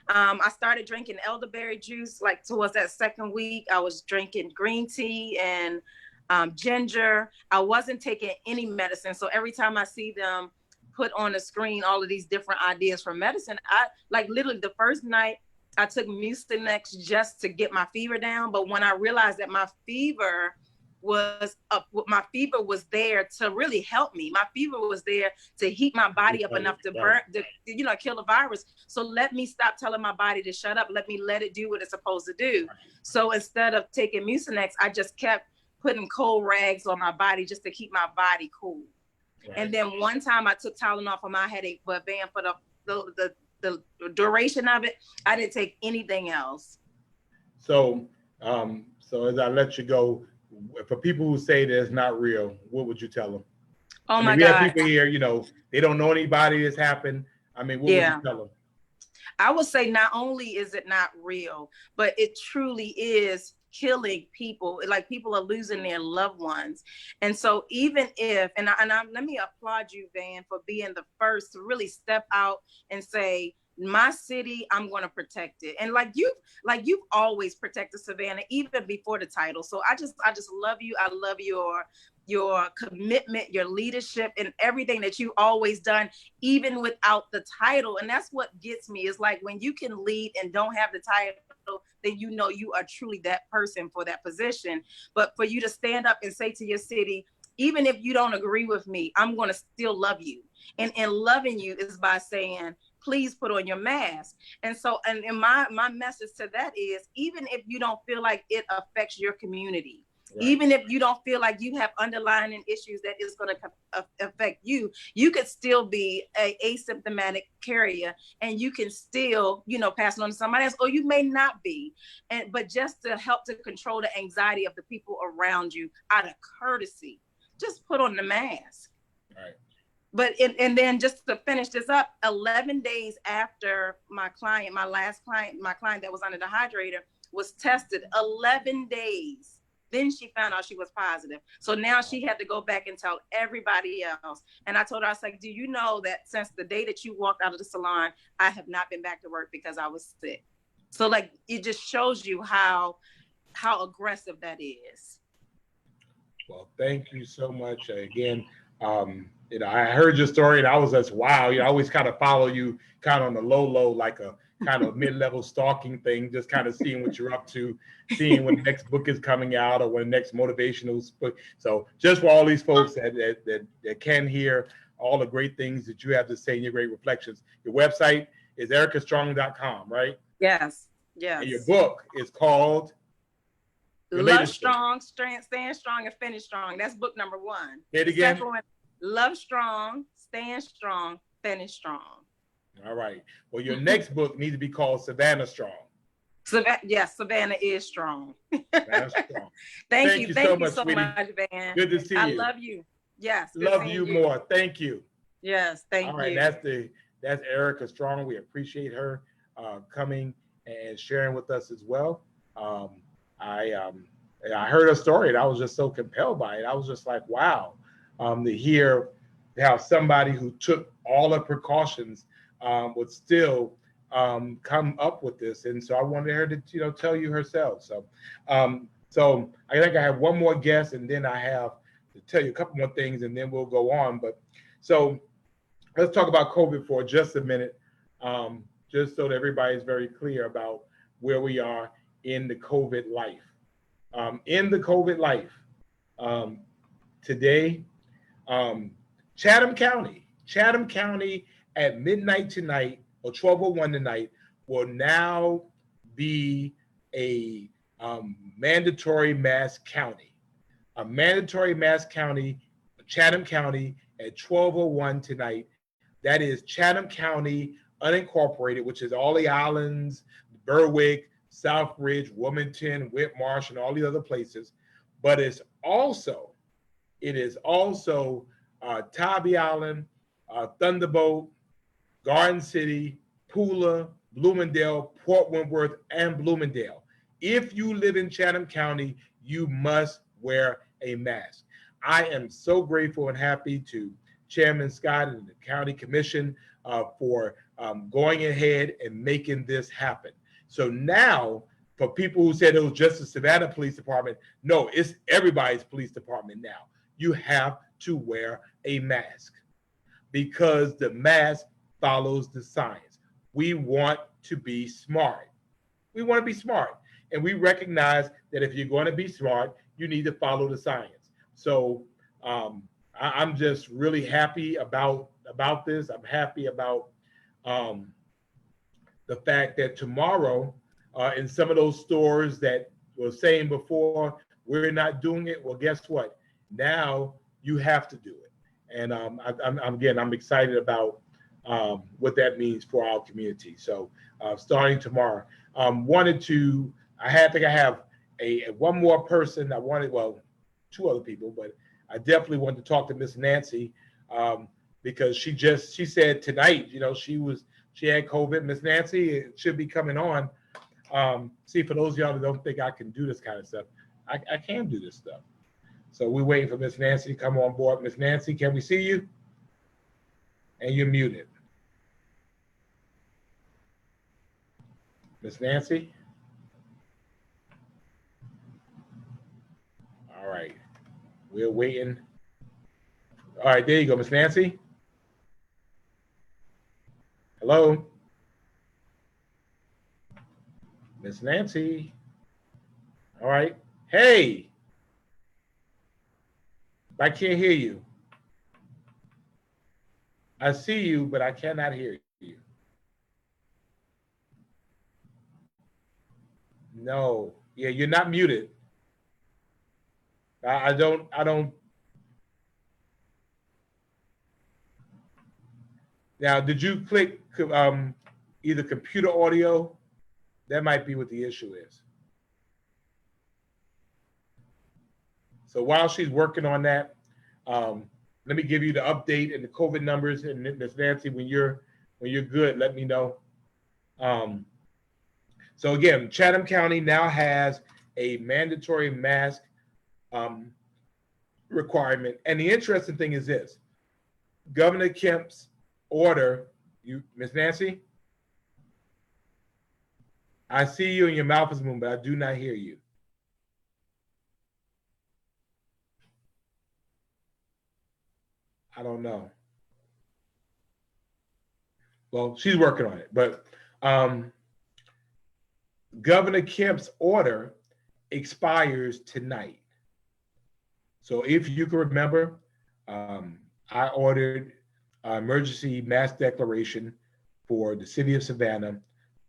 I started drinking elderberry juice like towards that second week. I was drinking green tea and ginger. I wasn't taking any medicine. So every time I see them put on the screen all of these different ideas for medicine, I like literally the first night I took Mucinex just to get my fever down. But when I realized that my fever was there to really help me. My fever was there to heat my body up enough to burn, kill the virus. So let me stop telling my body to shut up. Let me let it do what it's supposed to do. So instead of taking Mucinex, I just kept putting cold rags on my body just to keep my body cool. Right. And then one time I took Tylenol for my headache, but for the duration of it, I didn't take anything else. So as I let you go, for people who say that it's not real, what would you tell them? Oh I my mean, we have God. people here, they don't know anybody that's happened. I mean, what would Yeah. you tell them? I would say not only is it not real, but it truly is killing people. Like people are losing their loved ones. And so even if, let me applaud you, Van, for being the first to really step out and say, my city, I'm going to protect it. And you've always protected Savannah, even before the title. So I just love you. I love your commitment, your leadership, and everything that you always done, even without the title. And that's what gets me, is like when you can lead and don't have the title, then you know you are truly that person for that position. But for you to stand up and say to your city, even if you don't agree with me, I'm going to still love you. And loving you is by saying, please put on your mask. And so, and my message to that is, even if you don't feel like it affects your community, right, even if you don't feel like you have underlying issues that is going to affect you, you could still be a asymptomatic carrier, and you can still, pass it on to somebody else, or you may not be. But just to help to control the anxiety of the people around you, out of courtesy, just put on the mask. Right. But and then just to finish this up, 11 days after my client that was under the hydrator was tested, 11 days. Then she found out she was positive. So now she had to go back and tell everybody else. And I told her, I was like, do you know that since the day that you walked out of the salon, I have not been back to work because I was sick. So like, it just shows you how aggressive that is. Well, thank you so much. Again, I heard your story and I was just, wow. I always kind of follow you kind of on the low, like a kind of mid-level stalking thing, just kind of seeing what you're up to, seeing when the next book is coming out or when the next motivational book. So just for all these folks that can hear all the great things that you have to say in your great reflections, your website is ericastrong.com, right? Yes. Yes. And your book is called Love Strong, Stand Strong, and Finish Strong. That's book number 1. Say it again. Second one, Love Strong, Stand Strong, Finish Strong. All right. Well, your next book needs to be called Savannah Strong. Yes, Savannah is strong. Savannah Strong. Thank you so much, Van. Good to see you. I love you. Yes. Love you more. Thank you. Yes, thank you. All right, that's Erica Strong. We appreciate her coming and sharing with us as well. I heard her story and I was just so compelled by it. I was just like, wow, to hear how somebody who took all the precautions would still come up with this. And so I wanted her to, tell you herself. So I think I have one more guest and then I have to tell you a couple more things and then we'll go on. But so let's talk about COVID for just a minute, just so that everybody is very clear about where we are in the COVID life. In the COVID life, today, Chatham County at midnight tonight, or 12:01 tonight, will now be a mandatory mask county. A mandatory mask county, Chatham County at 12:01 tonight. That is Chatham County unincorporated, which is all the islands, Berwick, Southbridge, Wilmington, Whitmarsh, and all the other places. But it is also Tybee Island, Thunderbolt, Garden City, Pooler, Bloomingdale, Port Wentworth, and Bloomingdale. If you live in Chatham County, you must wear a mask. I am so grateful and happy to Chairman Scott and the County Commission for going ahead and making this happen. So now, for people who said it was just the Savannah Police Department, no, it's everybody's police department now. You have to wear a mask because the mask follows the science. We want to be smart. We want to be smart. And we recognize that if you're going to be smart, you need to follow the science. So I'm just really happy about this. I'm happy about the fact that tomorrow, in some of those stores that were saying before, we're not doing it. Well, guess what? Now you have to do it. And I'm excited about what that means for our community. So starting tomorrow, I think I have one more person. Two other people, but I definitely wanted to talk to Miss Nancy because she said tonight, she had COVID. Miss Nancy should be coming on. See, for those of y'all that don't think I can do this kind of stuff, I can do this stuff. So we're waiting for Miss Nancy to come on board. Miss Nancy, can we see you? And you're muted. Miss Nancy? All right. We're waiting. All right, there you go, Miss Nancy. Hello? Miss Nancy. All right. Hey. I can't hear you. I see you, but I cannot hear you. No. Yeah, you're not muted. I don't. Now, did you click either computer audio? That might be what the issue is. So while she's working on that, let me give you the update and the COVID numbers. And Ms. Nancy, when you're good, let me know. So again, Chatham County now has a mandatory mask requirement. And the interesting thing is this: Governor Kemp's order. Ms. Nancy, I see you and your mouth is moving, but I do not hear you. I don't know. Well, she's working on it, but Governor Kemp's order expires tonight. So if you can remember, I ordered an emergency mask declaration for the city of Savannah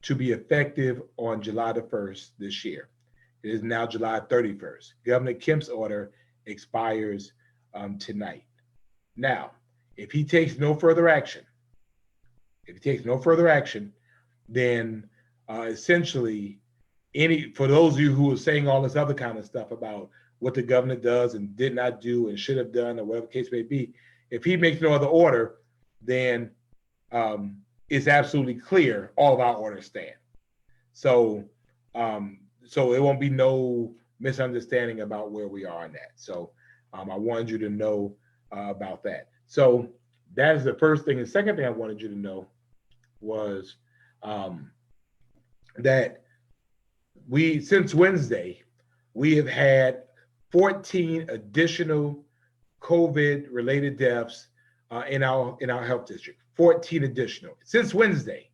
to be effective on July the 1st this year. It is now July 31st. Governor Kemp's order expires tonight. Now, if he takes no further action, then essentially for those of you who are saying all this other kind of stuff about what the governor does and did not do and should have done or whatever the case may be, if he makes no other order, then it's absolutely clear all of our orders stand. So so it won't be no misunderstanding about where we are on that. So I wanted you to know about that. So that is the first thing. The second thing I wanted you to know was that since Wednesday, we have had 14 additional COVID-related deaths in our health district. 14 additional since Wednesday,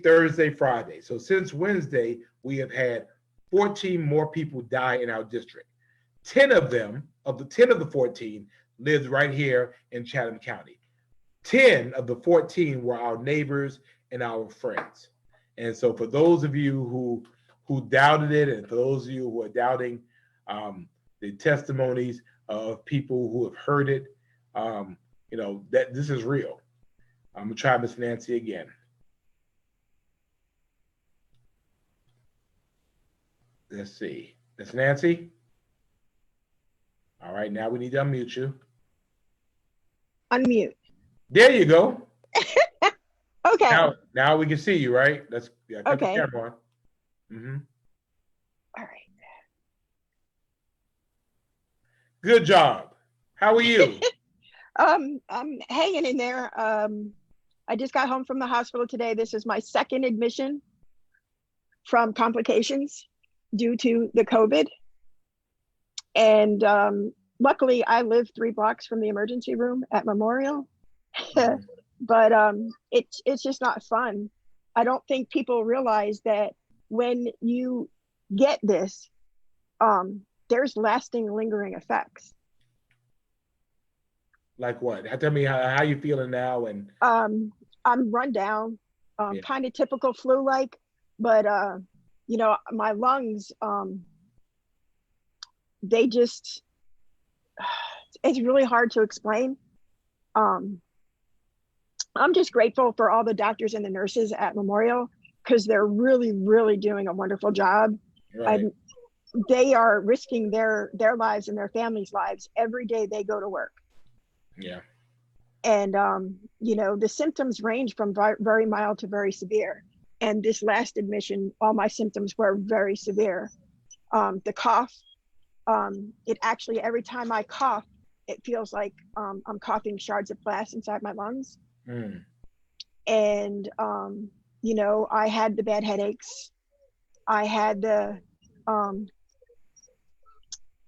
Thursday, Friday. So since Wednesday, we have had 14 more people die in our district. 10 of them, of the 14, lived right here in Chatham County. 10 of the 14 were our neighbors and our friends. And so for those of you who doubted it, and for those of you who are doubting the testimonies of people who have heard it, that this is real. I'm gonna try Miss Nancy again. Let's see, Miss Nancy. All right, now we need to unmute you. Unmute. There you go. Okay. Now we can see you, right? Cut Okay. the camera on. Mm-hmm. All right. Good job. How are you? I'm hanging in there. I just got home from the hospital today. This is my second admission from complications due to the COVID. And luckily, I live 3 blocks from the emergency room at Memorial. But it's just not fun. I don't think people realize that when you get this, there's lasting, lingering effects. Like what? Tell me how you feeling now. And I'm run down, kind of typical flu-like, but my lungs, they just, it's really hard to explain. I'm just grateful for all the doctors and the nurses at Memorial because they're really, really doing a wonderful job. right. they are risking their lives and their families' lives every day they go to work. Yeah. And you know, the symptoms range from very mild to very severe. And this last admission, all my symptoms were very severe. The cough, it actually, every time I cough, it feels like I'm coughing shards of glass inside my lungs. Mm. And you know, I had the bad headaches. I had the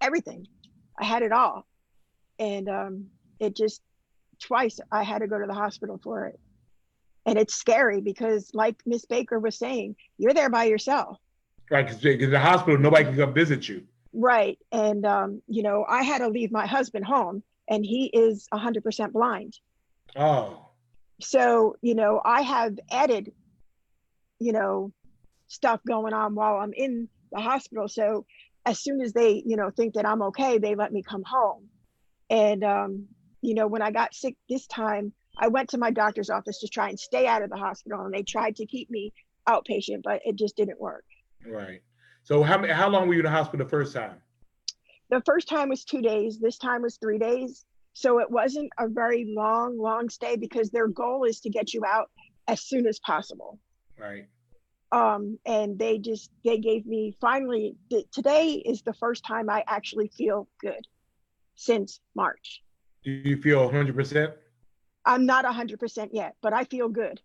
everything. I had it all. And it just, twice I had to go to the hospital for it. And it's scary because, like Miss Baker was saying, you're there by yourself. Right, because the hospital, nobody can come visit you. Right. And you know, I had to leave my husband home, and he is 100% blind. Oh. So, you know, I have added, you know, stuff going on while I'm in the hospital. So as soon as they, you know, think that I'm okay, they let me come home. And you know, when I got sick this time, I went to my doctor's office to try and stay out of the hospital, and they tried to keep me outpatient, but it just didn't work. Right. So how long were you in the hospital the first time? The first time was 2 days. This time was 3 days. So it wasn't a very long stay, because their goal is to get you out as soon as possible. Right. And they gave me, finally, today is the first time I actually feel good since March. Do you feel 100%? I'm not 100% yet, but I feel good.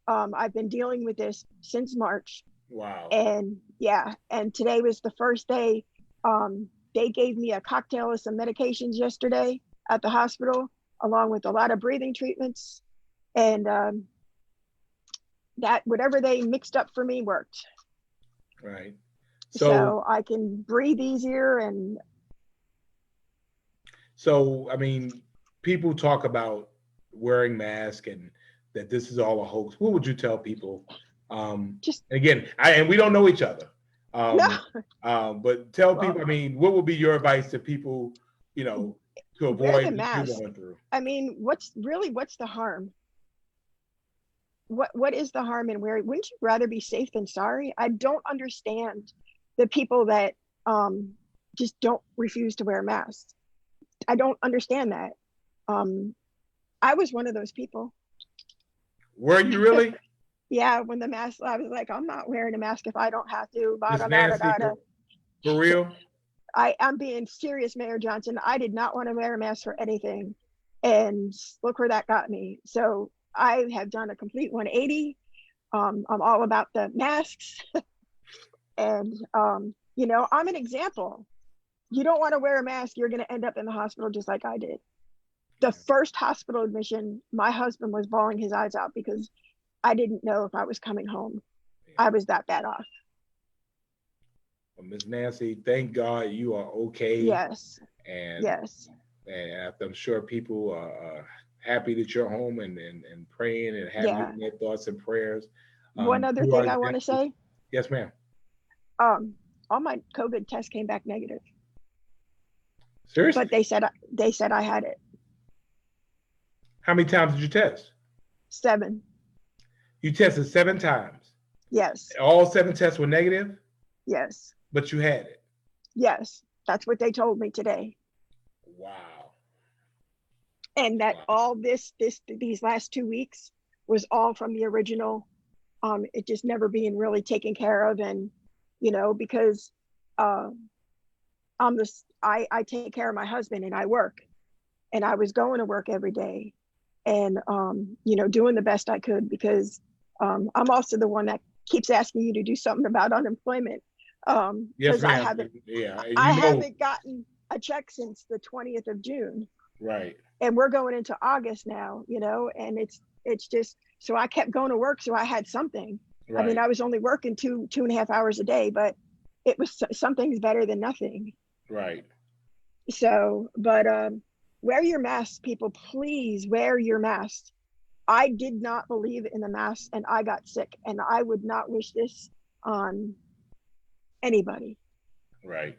I've been dealing with this since March. Wow. And yeah, and today was the first day. They gave me a cocktail of some medications yesterday at the hospital, along with a lot of breathing treatments. And that whatever they mixed up for me worked. Right. So I can breathe easier. And so, I mean, people talk about wearing masks and that this is all a hoax. What would you tell people? Just again, and we don't know each other. no. But tell people, I mean, what would be your advice to people, you know, to avoid Wear the what mask. you're going through? I mean, what's the harm? What is the harm in wearing? Wouldn't you rather be safe than sorry? I don't understand the people that just don't refuse to wear masks. I don't understand that. I was one of those people. Were you really? Yeah, when the mask, I was like, I'm not wearing a mask if I don't have to. Miss Nancy, for real? I'm being serious, Mayor Johnson. I did not want to wear a mask for anything. And look where that got me. So I have done a complete 180. I'm all about the masks. And, you know, I'm an example. You don't want to wear a mask, you're going to end up in the hospital just like I did. The first hospital admission, my husband was bawling his eyes out because I didn't know if I was coming home. I was that bad off. Well, Miss Nancy, thank God you are okay. Yes. And yes. And I'm sure people are happy that you're home and praying and having their thoughts and prayers. One other thing I want to say. Yes, ma'am. All my COVID tests came back negative. Seriously? But they said I had it. How many times did you test? 7. You tested 7 times? Yes. All 7 tests were negative? Yes. But you had it? Yes. That's what they told me today. Wow. And that all these last 2 weeks was all from the original. It just never being really taken care of. And, you know, because I take care of my husband and I work, and I was going to work every day and, you know, doing the best I could, because I'm also the one that keeps asking you to do something about unemployment. Yes, I haven't gotten a check since the 20th of June. Right. And we're going into August now, you know, and it's just, so I kept going to work. So I had something. Right. I mean, I was only working 2.5 hours a day, but it was, something's better than nothing. Right. So, but wear your mask, people, please wear your mask. I did not believe in the mask and I got sick, and I would not wish this on anybody. Right.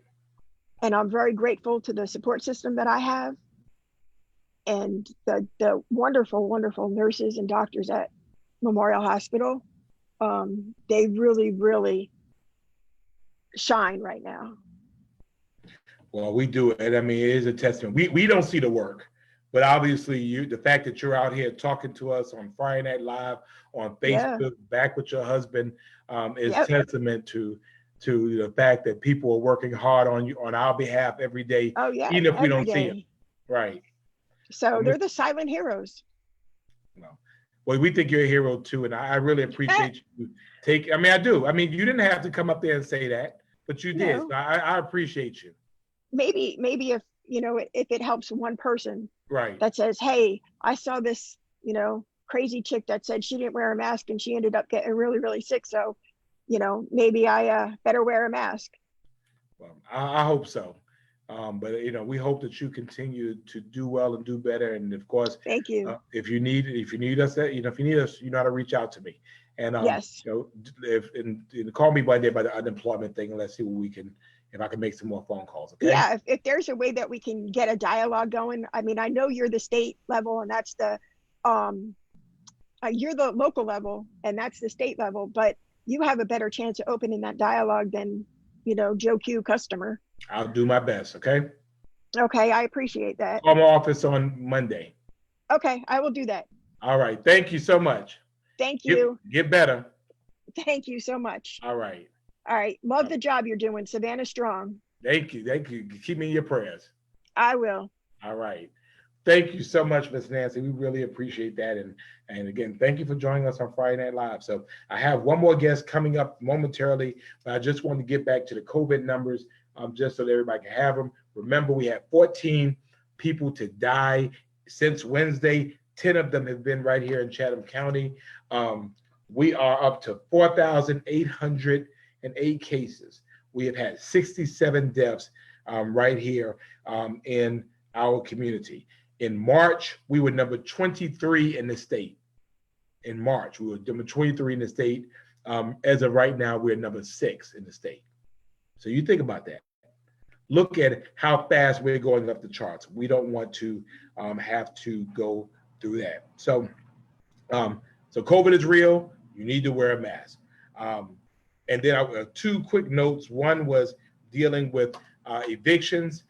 And I'm very grateful to the support system that I have, and the wonderful, wonderful nurses and doctors at Memorial Hospital. They really, really shine right now. Well, we do it. I mean, it is a testament. We don't see the work, but obviously the fact that you're out here talking to us on Friday Night Live, on Yeah. Facebook, back with your husband, is Yep. testament to the fact that people are working hard on our behalf every day, Oh yeah, even if we every don't see it. day. Right. So they're the silent heroes. Well, we think you're a hero too, and I really appreciate you I mean, I do. I mean, you didn't have to come up there and say that, but you did. No. So I appreciate you. Maybe if if it helps one person Right. that says, hey, I saw this crazy chick that said she didn't wear a mask and she ended up getting really, really sick. So maybe I better wear a mask. Well, I hope so. But we hope that you continue to do well and do better. And of course, Thank you. If you need us, you know how to reach out to me. And Yes. Call me one day about the unemployment thing, and let's see if I can make some more phone calls. Okay. Yeah. If there's a way that we can get a dialogue going. I mean, I know you're the state level and that's you're the local level and that's the state level, but you have a better chance of opening that dialogue than Joe Q customer. I'll do my best. Okay. Okay, I appreciate that. Call my office on Monday. Okay, I will do that. All right. Thank you so much. Thank you. Get better. Thank you so much. All right. All right. Love the job you're doing, Savannah Strong. Thank you. Keep me in your prayers. I will. All right. Thank you so much, Miss Nancy. We really appreciate that. And again, thank you for joining us on Friday Night Live. So I have one more guest coming up momentarily, but I just wanted to get back to the COVID numbers just so that everybody can have them. Remember, we had 14 people to die since Wednesday. 10 of them have been right here in Chatham County. We are up to 4,808 cases. We have had 67 deaths right here in our community. In March, we were number 23 in the state. In March, we were number 23 in the state. As of right now, we're number 6 in the state. So you think about that. Look at how fast we're going up the charts. We don't want to have to go through that. So COVID is real. You need to wear a mask. And then 2 quick notes. One was dealing with evictions.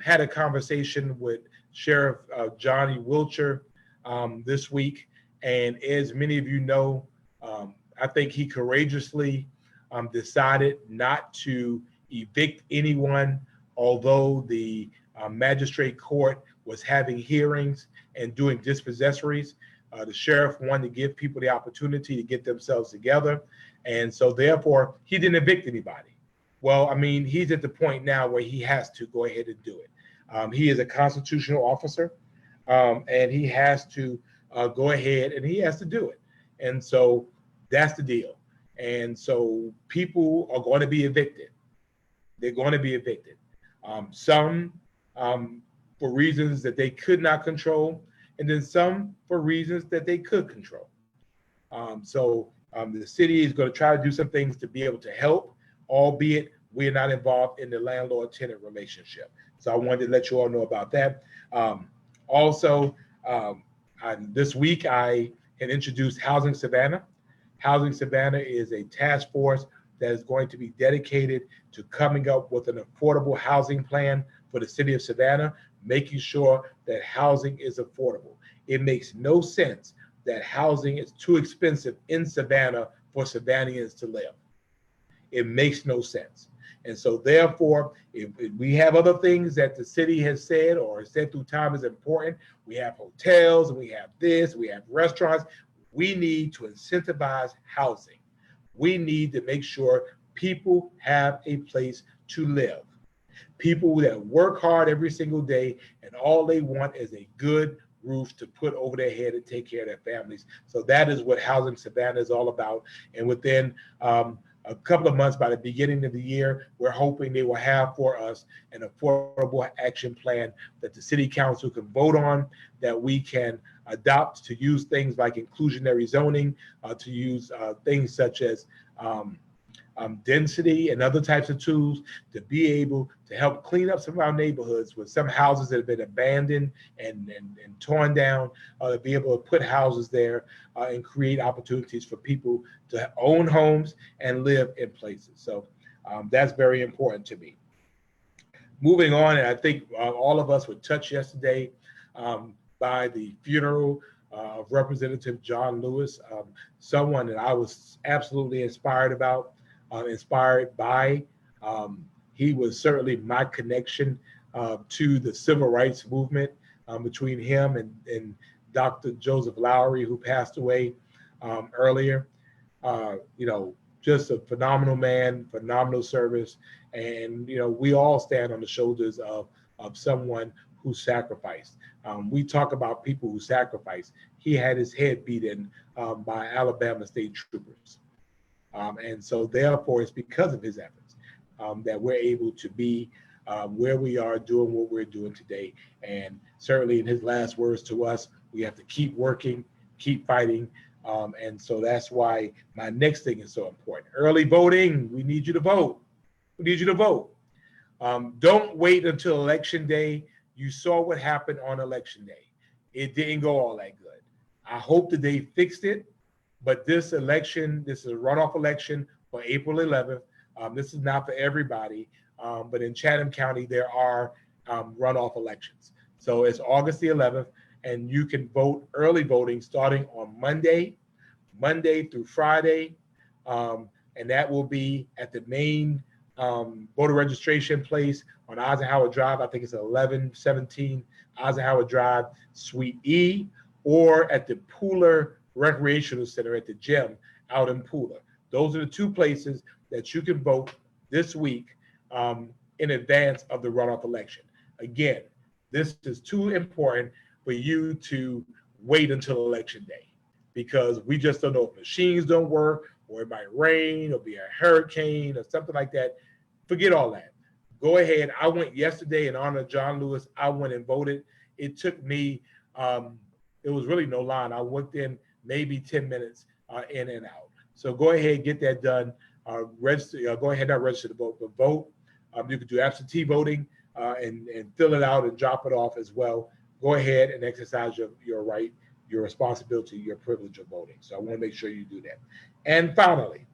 Had a conversation with Sheriff Johnny Wilcher this week. And as many of you know, I think he courageously decided not to evict anyone, although the magistrate court was having hearings and doing dispossessories. The sheriff wanted to give people the opportunity to get themselves together. And so therefore, he didn't evict anybody. Well, I mean, he's at the point now where he has to go ahead and do it. He is a constitutional officer, and he has to go ahead and he has to do it. And so that's the deal. And so people are going to be evicted. They're going to be evicted. Some for reasons that they could not control, and then some for reasons that they could control. The city is going to try to do some things to be able to help, albeit we're not involved in the landlord-tenant relationship. So I wanted to let you all know about that. This week I had introduced Housing Savannah. Housing Savannah is a task force that is going to be dedicated to coming up with an affordable housing plan for the city of Savannah, making sure that housing is affordable. It makes no sense that housing is too expensive in Savannah for Savannahans to live. It makes no sense. And so therefore, if we have other things that the city has said or said through time is important, we have hotels and we have this, we have restaurants, we need to incentivize housing. We need to make sure people have a place to live. People that work hard every single day and all they want is a good roof to put over their head and take care of their families. So that is what Housing Savannah is all about. And within a couple of months, by the beginning of the year, we're hoping they will have for us an affordable action plan that the city council can vote on, that we can adopt to use things like inclusionary zoning, to use things such as density and other types of tools to be able to help clean up some of our neighborhoods with some houses that have been abandoned and torn down, to be able to put houses there and create opportunities for people to own homes and live in places. So That's very important to me. Moving on, and I think all of us were touched yesterday by the funeral of Representative John Lewis, someone that I was absolutely inspired by. He was certainly my connection to the civil rights movement between him and Dr. Joseph Lowery, who passed away earlier. Just a phenomenal man, phenomenal service. And, we all stand on the shoulders of someone who sacrificed. We talk about people who sacrifice. He had his head beaten by Alabama state troopers. And so therefore, it's because of his efforts that we're able to be where we are doing what we're doing today. And certainly in his last words to us, we have to keep working, keep fighting. And so that's why my next thing is so important. Early voting, we need you to vote. We need you to vote. Don't wait until election day. You saw what happened on election day. It didn't go all that good. I hope that they fixed it, but this election, this is a runoff election for April 11th. This is not for everybody, but in Chatham County, there are runoff elections. So it's August the 11th, and you can vote early voting starting on Monday through Friday, and that will be at the main voter registration place on Eisenhower Drive. I think it's 1117 Eisenhower Drive, Suite E, or at the Pooler Recreational Center at the gym out in Pooler. Those are the two places that you can vote this week in advance of the runoff election. Again, this is too important for you to wait until election day, because we just don't know if machines don't work, or it might rain or be a hurricane or something like that. Forget all that. Go ahead. I went yesterday in honor of John Lewis. I went and voted. It took me, it was really no line. I went in maybe 10 minutes in and out. So go ahead, get that done. Register. Go ahead and register to vote. But vote. You can do absentee voting and fill it out and drop it off as well. Go ahead and exercise your right, your responsibility, your privilege of voting. So I want to make sure you do that. And finally,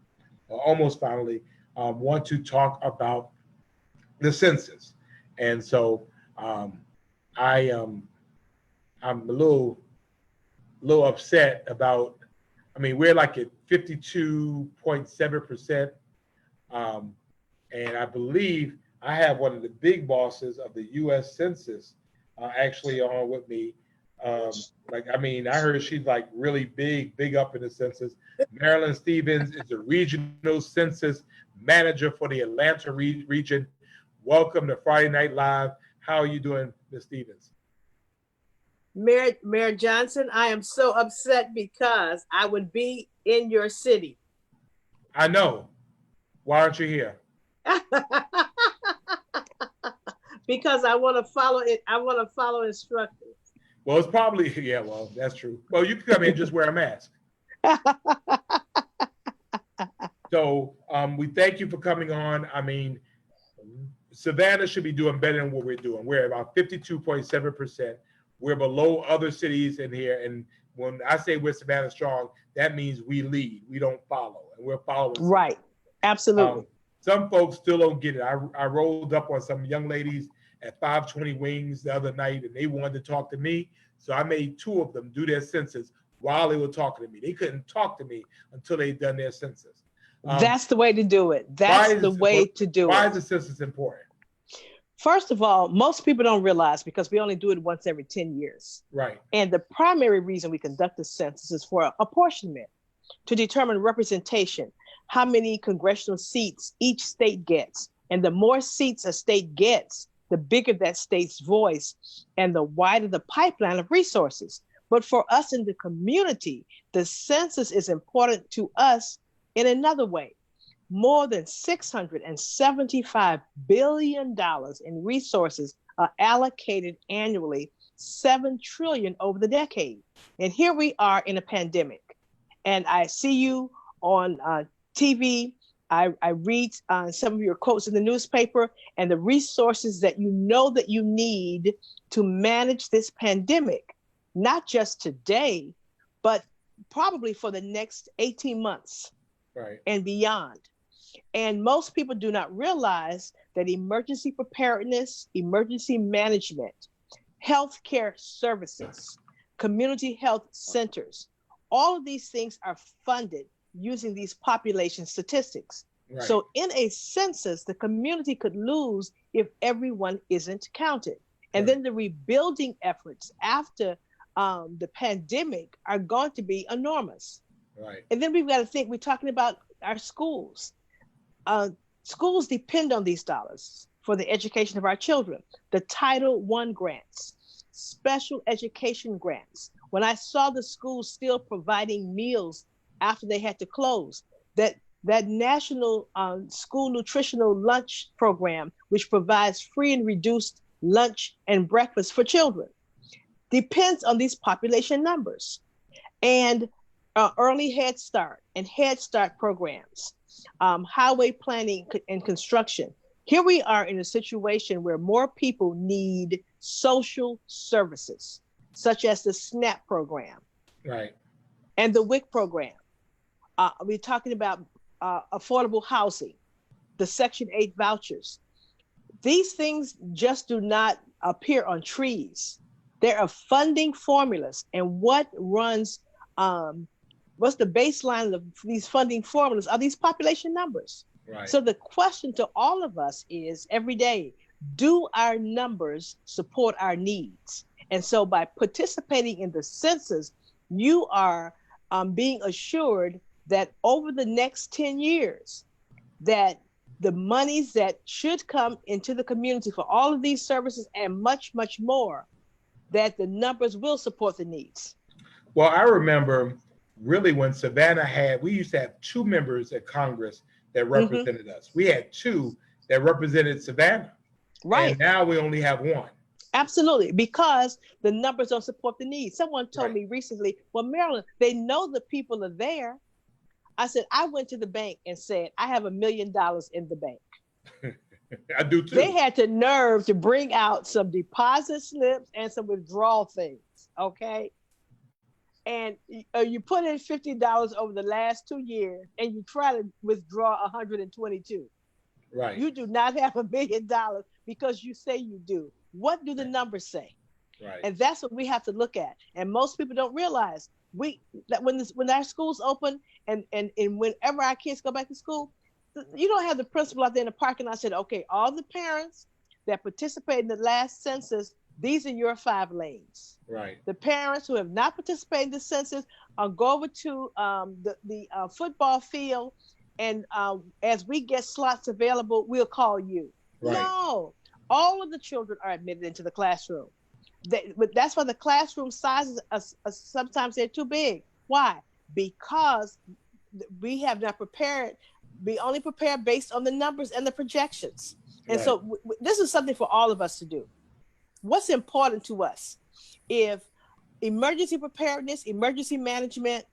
or almost finally, want to talk about the census. And so I'm a little upset about, we're like at 52.7%. And I believe I have one of the big bosses of the U.S. Census actually on with me. I heard she's like really big up in the census. Marilyn Stevens is the regional census manager for the Atlanta region. Welcome to Friday Night Live. How are you doing, Ms. Stevens? Mayor Johnson, I am so upset because I would be in your city. I know. Why aren't you here? Because I want to follow it. I want to follow instructions. Well, it's probably, that's true. Well, you can come in and just wear a mask. So we thank you for coming on. Savannah should be doing better than what we're doing. We're about 52.7%. We're below other cities in here. And when I say we're Savannah strong, that means we lead. We don't follow. And we're following. Right. Absolutely. Some folks still don't get it. I rolled up on some young ladies at 520 Wings the other night, and they wanted to talk to me. So I made two of them do their census while they were talking to me. They couldn't talk to me until they'd done their census. That's the way to do it. That's the way to do it. Why is the census important? First of all, most people don't realize, because we only do it once every 10 years. Right. And the primary reason we conduct the census is for apportionment, to determine representation, how many congressional seats each state gets. And the more seats a state gets, the bigger that state's voice and the wider the pipeline of resources. But for us in the community, the census is important to us in another way. More than $675 billion in resources are allocated annually, $7 trillion over the decade. And here we are in a pandemic. And I see you on TV. I read some of your quotes in the newspaper, and the resources that you know that you need to manage this pandemic, not just today, but probably for the next 18 months right, and beyond. And most people do not realize that emergency preparedness, emergency management, healthcare services, community health centers, all of these things are funded using these population statistics. Right. So in a census, the community could lose if everyone isn't counted. And Right. then the rebuilding efforts after the pandemic are going to be enormous. Right. And then we've got to think, we're talking about our schools. Schools depend on these dollars for the education of our children. The Title I grants, special education grants. When I saw the schools still providing meals after they had to close, that national school nutritional lunch program, which provides free and reduced lunch and breakfast for children, depends on these population numbers. And early Head Start and Head Start programs, highway planning and construction. Here we are in a situation where more people need social services, such as the SNAP program, Right. and the WIC program. We're talking about affordable housing, the Section 8 vouchers. These things just do not appear on trees. There are funding formulas, and what runs, what's the baseline of these funding formulas are these population numbers. Right. So the question to all of us is every day, do our numbers support our needs? And so by participating in the census, you are being assured that over the next 10 years, that the monies that should come into the community for all of these services and much, much more, that the numbers will support the needs. Well, I remember really when Savannah we used to have 2 members at Congress that represented us. We had 2 that represented Savannah. Right. And now we only have 1. Absolutely, because the numbers don't support the needs. Someone told Right. me recently, well, Marilyn, they know the people are there. I said, I went to the bank and said, I have $1 million in the bank. I do too. They had the nerve to bring out some deposit slips and some withdrawal things, okay? And you put in $50 over the last 2 years and you try to withdraw 122. Right. You do not have $1 million because you say you do. What do the numbers say? Right. And that's what we have to look at. And most people don't realize that when our schools open and whenever our kids go back to school, you don't have the principal out there in the parking lot said, okay, all the parents that participated in the last census, these are your 5 lanes. Right. The parents who have not participated in the census go over to the football field, and as we get slots available, we'll call you. Right. No, all of the children are admitted into the classroom. But that's why the classroom sizes are sometimes they're too big. Why? Because we have not prepared. We only prepare based on the numbers and the projections. And Right. so this is something for all of us to do. What's important to us? If emergency preparedness, emergency management,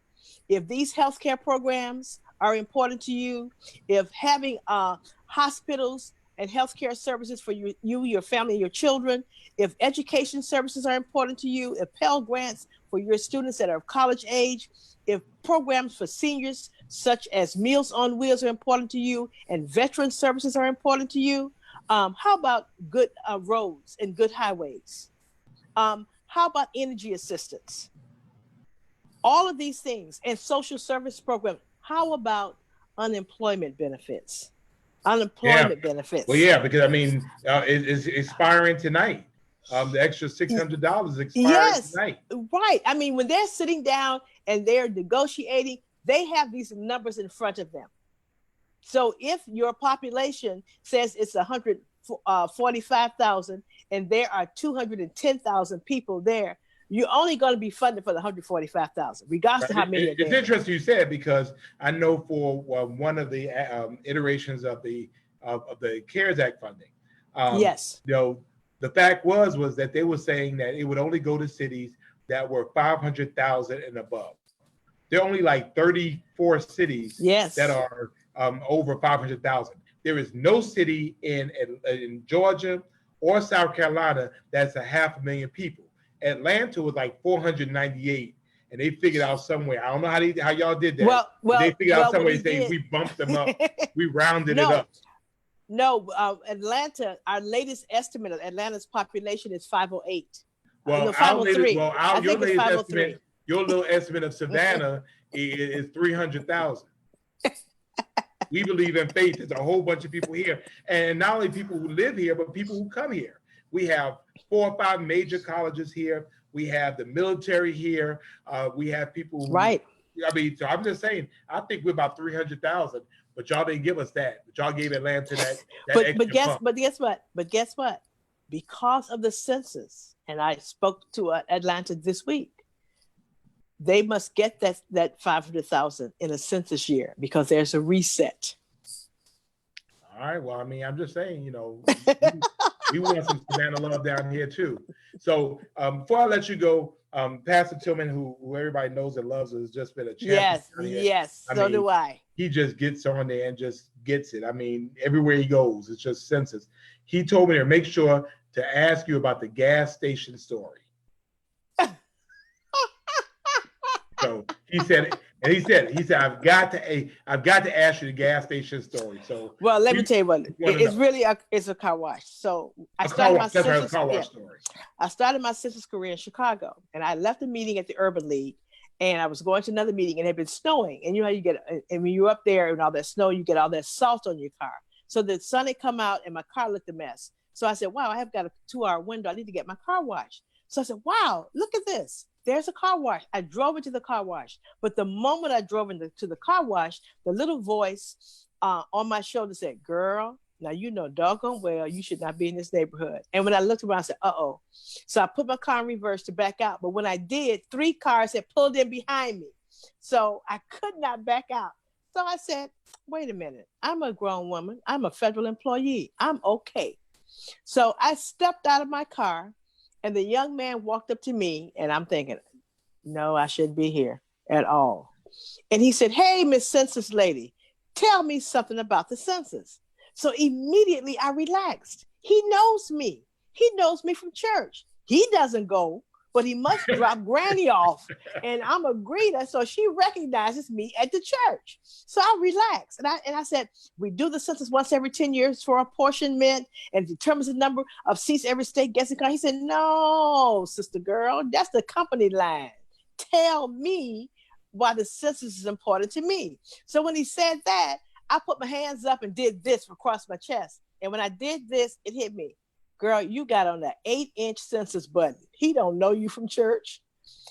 if these healthcare programs are important to you, if having hospitals and healthcare services for you, your family, your children, if education services are important to you, if Pell Grants for your students that are of college age, if programs for seniors such as Meals on Wheels are important to you, and veteran services are important to you, how about good roads and good highways? How about energy assistance? All of these things, and social service programs. How about unemployment benefits? Benefits. Well, yeah, because I mean, it's expiring tonight. The extra $600 is expiring tonight. Right. I mean, when they're sitting down and they're negotiating, they have these numbers in front of them. So if your population says it's 145,000 and there are 210,000 people there, you're only going to be funded for the 145,000, regardless of how many. It's interesting you said, because I know for one of the iterations of the CARES Act funding. Yes. You know, the fact was that they were saying that it would only go to cities that were 500,000 and above. There are only like 34 cities that are over 500,000. There is no city in Georgia or South Carolina that's 500,000 people. Atlanta was like 498, and they figured out some way. I don't know how y'all did that. But they figured out some way to say we bumped them up. We rounded it up. No, Atlanta, our latest estimate of Atlanta's population is 508. Well, no, 503. Your little estimate of Savannah is 300,000. We believe in faith. There's a whole bunch of people here. And not only people who live here, but people who come here. We have 4 or 5 major colleges here. We have the military here. We have people who, right. I mean, so I'm just saying, I think we're about 300,000, but y'all didn't give us that. But y'all gave Atlanta that but guess what? Because of the census, and I spoke to Atlanta this week, they must get that 500,000 in a census year because there's a reset. All right. Well, I mean, I'm just saying, you know, we want some Savannah love down here too. So before I let you go, Pastor Tillman, who everybody knows and loves, has just been a champion. Yes. So do I. He just gets on there and just gets it. I mean, everywhere he goes, it's just census. He told me to make sure to ask you about the gas station story. So he said, I've got to ask you the gas station story. So well, let me tell you what, it's really it's a car wash. So I started my census career in Chicago, and I left a meeting at the Urban League, and I was going to another meeting, and it had been snowing, and you know how you get, and when you're up there and all that snow, you get all that salt on your car. So the sun had come out, and my car looked a mess. So I said, wow, I have got a 2-hour window. I need to get my car washed. So I said, wow, look at this. There's a car wash. I drove into the car wash. But the moment I drove into the car wash, the little voice on my shoulder said, girl, now you know doggone well you should not be in this neighborhood. And when I looked around, I said, uh-oh. So I put my car in reverse to back out. But when I did, 3 cars had pulled in behind me. So I could not back out. So I said, wait a minute. I'm a grown woman. I'm a federal employee. I'm okay. So I stepped out of my car, and the young man walked up to me, and I'm thinking, no, I shouldn't be here at all. And he said, hey, Miss Census Lady, tell me something about the census. So immediately I relaxed. He knows me. He knows me from church. He doesn't go, but he must drop Granny off. And I'm a greeter, so she recognizes me at the church. So I relaxed. And I said, we do the census once every 10 years for apportionment and determines the number of seats every state gets in. He said, no, sister girl, that's the company line. Tell me why the census is important to me. So when he said that, I put my hands up and did this across my chest. And when I did this, it hit me. Girl, you got on the 8-inch census button. He don't know you from church.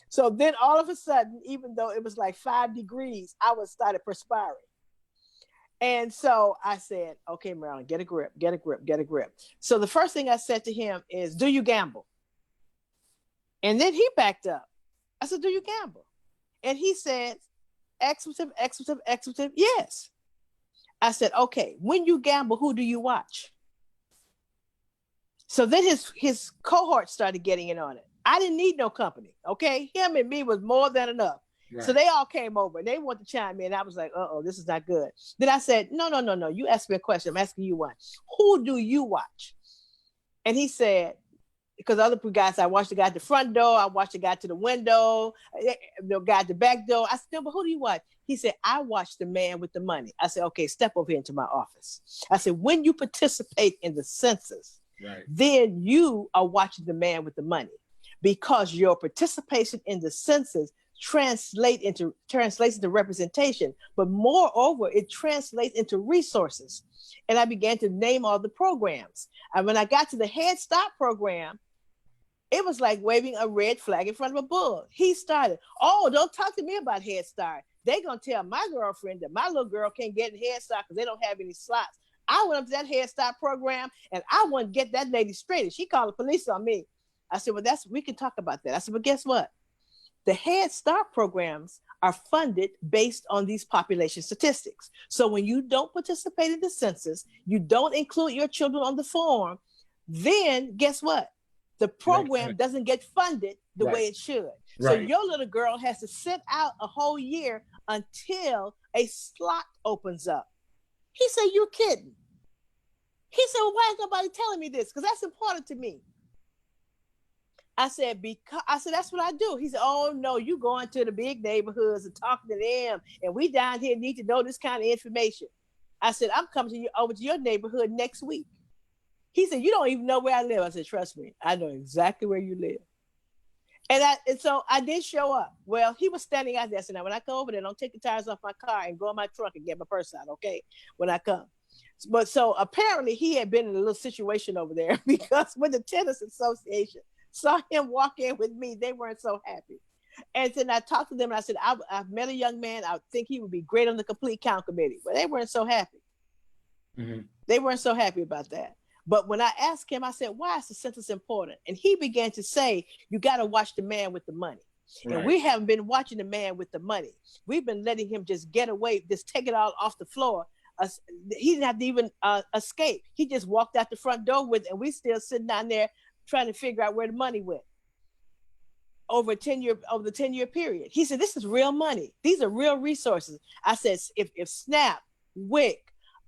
So then all of a sudden, even though it was like 5 degrees, I started perspiring. And so I said, okay, Marilyn, get a grip. So the first thing I said to him is, do you gamble? And then he backed up. I said, do you gamble? And he said, expletive, yes. I said, okay, when you gamble, who do you watch? So then his cohort started getting in on it. I didn't need no company, okay? Him and me was more than enough. Right. So they all came over and they wanted to chime in. I was like, uh-oh, this is not good. Then I said, no. You asked me a question. I'm asking you one. Who do you watch? And he said, because other guys, I watched the guy at the front door. I watched the guy to the window, the guy at the back door. I said, but who do you watch? He said, I watch the man with the money. I said, okay, step over here into my office. I said, when you participate in the census, right, then you are watching the man with the money, because your participation in the census translates into representation, but moreover, it translates into resources. And I began to name all the programs. And when I got to the Head Start program, it was like waving a red flag in front of a bull. He started, oh, don't talk to me about Head Start. They're going to tell my girlfriend that my little girl can't get in Head Start because they don't have any slots. I went up to that Head Start program and I want to get that lady straight. And she called the police on me. I said, well, we can talk about that. I said, but guess what? The Head Start programs are funded based on these population statistics. So when you don't participate in the census, you don't include your children on the form, then guess what? The program doesn't get funded the way it should. So your little girl has to sit out a whole year until a slot opens up. He said, you're kidding. He said, well, why is nobody telling me this? Because that's important to me. I said, that's what I do. He said, oh no, you going to the big neighborhoods and talking to them. And we down here need to know this kind of information. I said, I'm coming to you over to your neighborhood next week. He said, you don't even know where I live. I said, trust me, I know exactly where you live. And so I did show up. Well, he was standing out there. So now when I come over there, don't take the tires off my car and go in my trunk and get my purse out, okay? When I come. But so apparently he had been in a little situation over there because when the tennis association saw him walk in with me, they weren't so happy. And then I talked to them and I said, I've met a young man. I think he would be great on the complete count committee. But they weren't so happy. Mm-hmm. They weren't so happy about that. But when I asked him, I said, why is the census important? And he began to say, you got to watch the man with the money. Right. And we haven't been watching the man with the money. We've been letting him just get away, just take it all off the floor. He didn't have to even escape. He just walked out the front door with it, and we still sitting down there trying to figure out where the money went over the 10-year period. He said, this is real money. These are real resources. I said, if SNAP, WIC,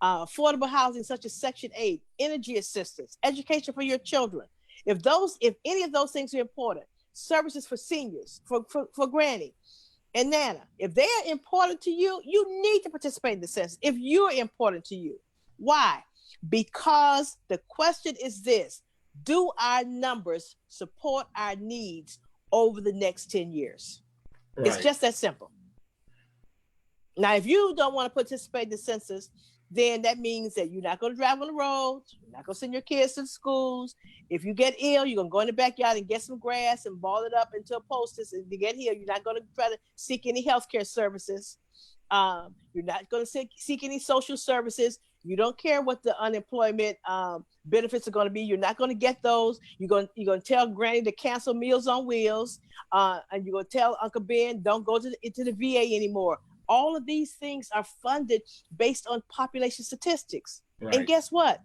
affordable housing such as Section 8, energy assistance, education for your children, if any of those things are important, services for seniors, for granny and nana, if they are important to you, you need to participate in the census. If you're important to you, why? Because the question is this: do our numbers support our needs over the next 10 years? Right. It's just that simple. Now, if you don't want to participate in the census, then that means that you're not going to drive on the roads, you're not going to send your kids to the schools. If you get ill, you're going to go in the backyard and get some grass and ball it up into a poultice. And to get here, you're not going to try to seek any healthcare services. You're not going to seek any social services. You don't care what the unemployment benefits are going to be. You're not going to get those. You're going to tell Granny to cancel Meals on Wheels, and you're going to tell Uncle Ben don't go to the VA anymore. All of these things are funded based on population statistics. Right. And guess what?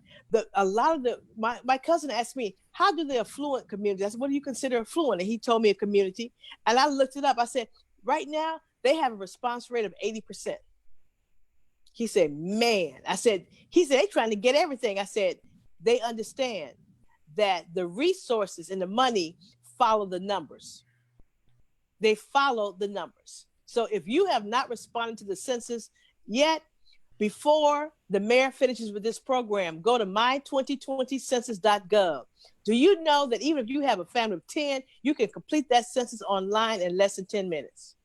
My cousin asked me, how do the affluent communities? I said, what do you consider affluent? And he told me a community. And I looked it up. I said, right now, they have a response rate of 80%. He said, man. He said, they're trying to get everything. I said, they understand that the resources and the money follow the numbers. They follow the numbers. So if you have not responded to the census yet, before the mayor finishes with this program, go to my2020census.gov. Do you know that even if you have a family of 10, you can complete that census online in less than 10 minutes?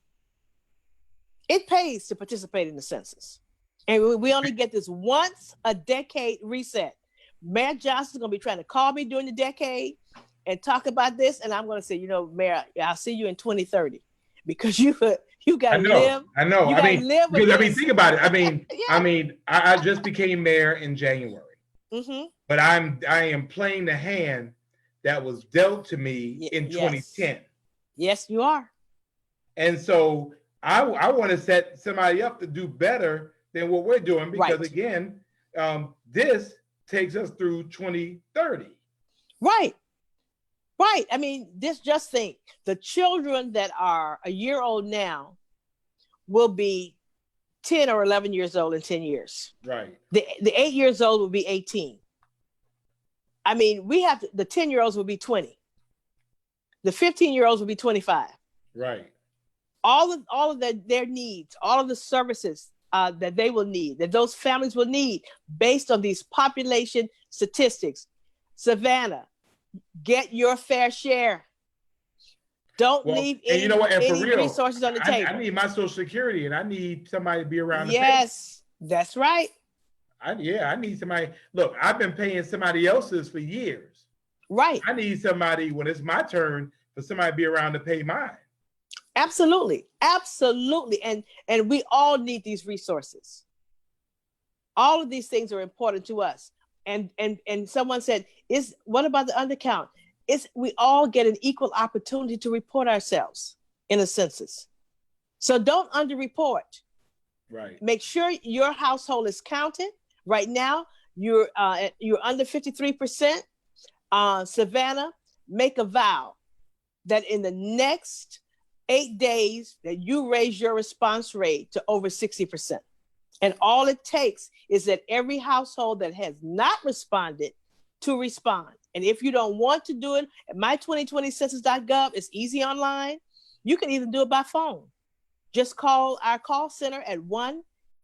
It pays to participate in the census. And we only get this once a decade reset. Mayor Johnson's going to be trying to call me during the decade and talk about this. And I'm going to say, Mayor, I'll see you in 2030 because you got to live. I know. Think about it. Yeah. I just became mayor in January, Mm-hmm. but I am playing the hand that was dealt to me in 2010. Yes, you are. And so I want to set somebody up to do better than what we're doing because again, this takes us through 2030. Right. Just think the children that are a year old now will be 10 or 11 years old in 10 years. Right. The 8 years old will be 18. The 10-year-olds will be 20. The 15-year-olds will be 25. Right. All of their needs, all of the services that they will need, that those families will need based on these population statistics. Savannah, get your fair share. Don't leave any resources on the table. I need my Social Security and I need somebody to be around the Yes, that's right. I need somebody. Look, I've been paying somebody else's for years. Right. I need somebody when it's my turn for somebody to be around to pay mine. Absolutely. And we all need these resources. All of these things are important to us. And someone said, what about the undercount? We all get an equal opportunity to report ourselves in a census. So don't underreport. Right. Make sure your household is counted. Right now, you're under 53%. Savannah, make a vow that in the next 8 days that you raise your response rate to over 60%. And all it takes is that every household that has not responded to respond. And if you don't want to do it, my2020census.gov is easy online. You can even do it by phone. Just call our call center at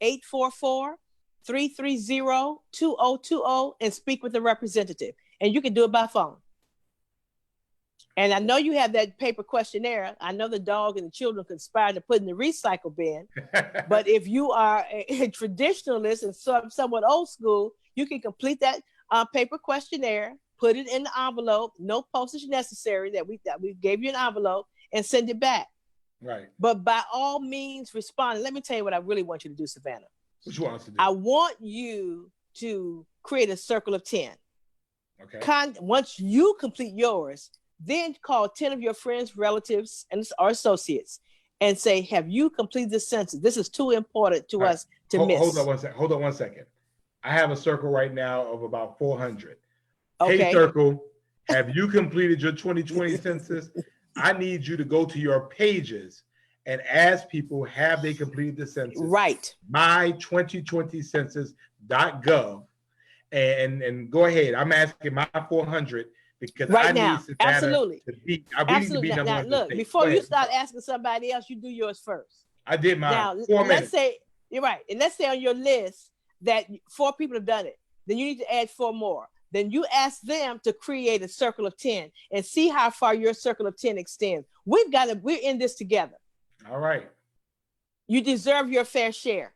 1-844-330-2020 and speak with a representative. And you can do it by phone. And I know you have that paper questionnaire. I know the dog and the children conspired to put in the recycle bin. But if you are a traditionalist and somewhat old school, you can complete that paper questionnaire, put it in the envelope, no postage necessary, that we gave you an envelope, and send it back. Right. But by all means, respond. Let me tell you what I really want you to do, Savannah. What you want us to do? I want you to create a circle of 10. Okay. Once you complete yours, then call 10 of your friends, relatives, or associates and say, have you completed the census? This is too important to us to miss. Hold on one second. I have a circle right now of about 400. Okay. Hey, circle, have you completed your 2020 census? I need you to go to your pages and ask people, have they completed the census? Right. My2020census.gov. And go ahead. I'm asking my 400 because right I now. need Savannah Absolutely. to be. Absolutely. Need to be Now, look, before you start asking somebody else, you do yours first. I did mine. Now, 4 minutes. let's say, you're right. And let's say on your list that 4 people have done it. Then you need to add 4 more. Then you ask them to create a circle of 10 and see how far your circle of 10 extends. We're in this together. All right. You deserve your fair share.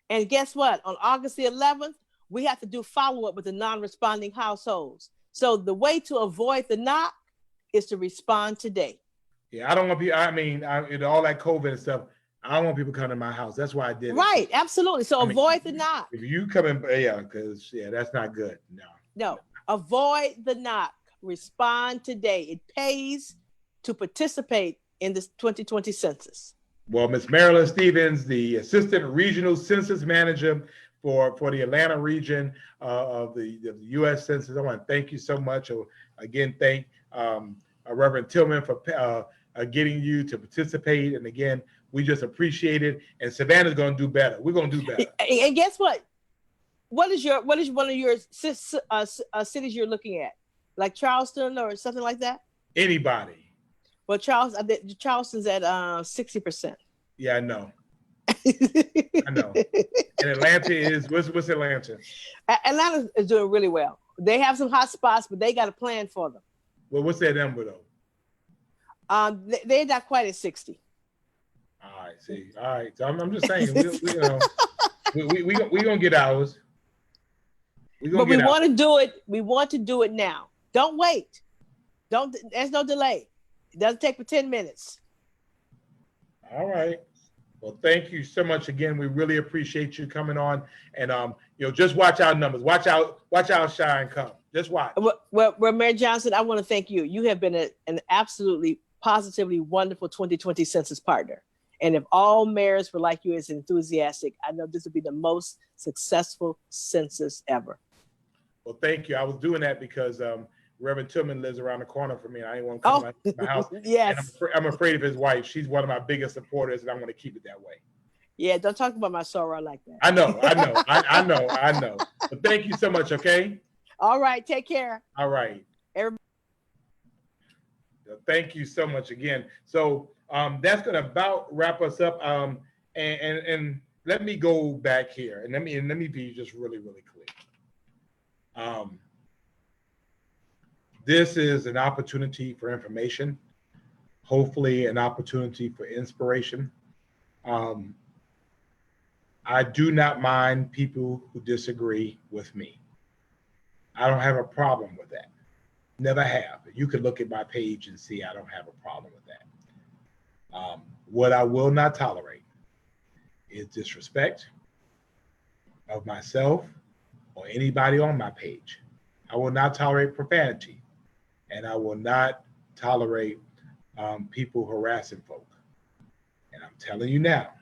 And guess what? On August the 11th, we have to do follow-up with the non-responding households. So the way to avoid the knock is to respond today. Yeah, I don't want people, all that COVID and stuff, I don't want people coming to my house. That's why I did it. Right, absolutely. So avoid the knock. If you come in, because that's not good. No, avoid the knock. Respond today. It pays to participate in this 2020 census. Well, Ms. Marilyn Stevens, the Assistant Regional Census Manager for the Atlanta region of the U.S. Census, I want to thank you so much. Again, thank Reverend Tillman for getting you to participate. And again, we just appreciate it. And Savannah's going to do better. We're going to do better. And guess what? What is one of your cities you're looking at? Like Charleston or something like that? Anybody. Well, Charleston's at 60%. Yeah, I know. I know. And Atlanta is, what's Atlanta? Atlanta is doing really well. They have some hot spots, but they got a plan for them. Well, what's that number though? They're not quite at 60. All right, see. All right. So I'm just saying, we gonna get ours. But we want to do it. We want to do it now. Don't wait. There's no delay. It doesn't take for 10 minutes. All right. Well, thank you so much again. We really appreciate you coming on, and just watch our numbers. Watch out, shine come. Just watch. Well, Mayor Johnson, I want to thank you. You have been an absolutely positively wonderful 2020 census partner. And if all mayors were like you as enthusiastic, I know this would be the most successful census ever. Well, thank you. I was doing that because Reverend Tillman lives around the corner from me, and I didn't want to come to my house. Yes. And I'm afraid of his wife. She's one of my biggest supporters, and I want to keep it that way. Yeah, don't talk about my sorrow like that. I know. I know. But thank you so much, okay? All right, take care. All right. Everybody. Thank you so much again. So that's going to about wrap us up. And let me go back here, and let me be just really, really clear. This is an opportunity for information, hopefully an opportunity for inspiration. I do not mind people who disagree with me. I don't have a problem with that. Never have. You can look at my page and see I don't have a problem with that. What I will not tolerate is disrespect of myself or anybody on my page. I will not tolerate profanity, and I will not tolerate people harassing folk. And I'm telling you now,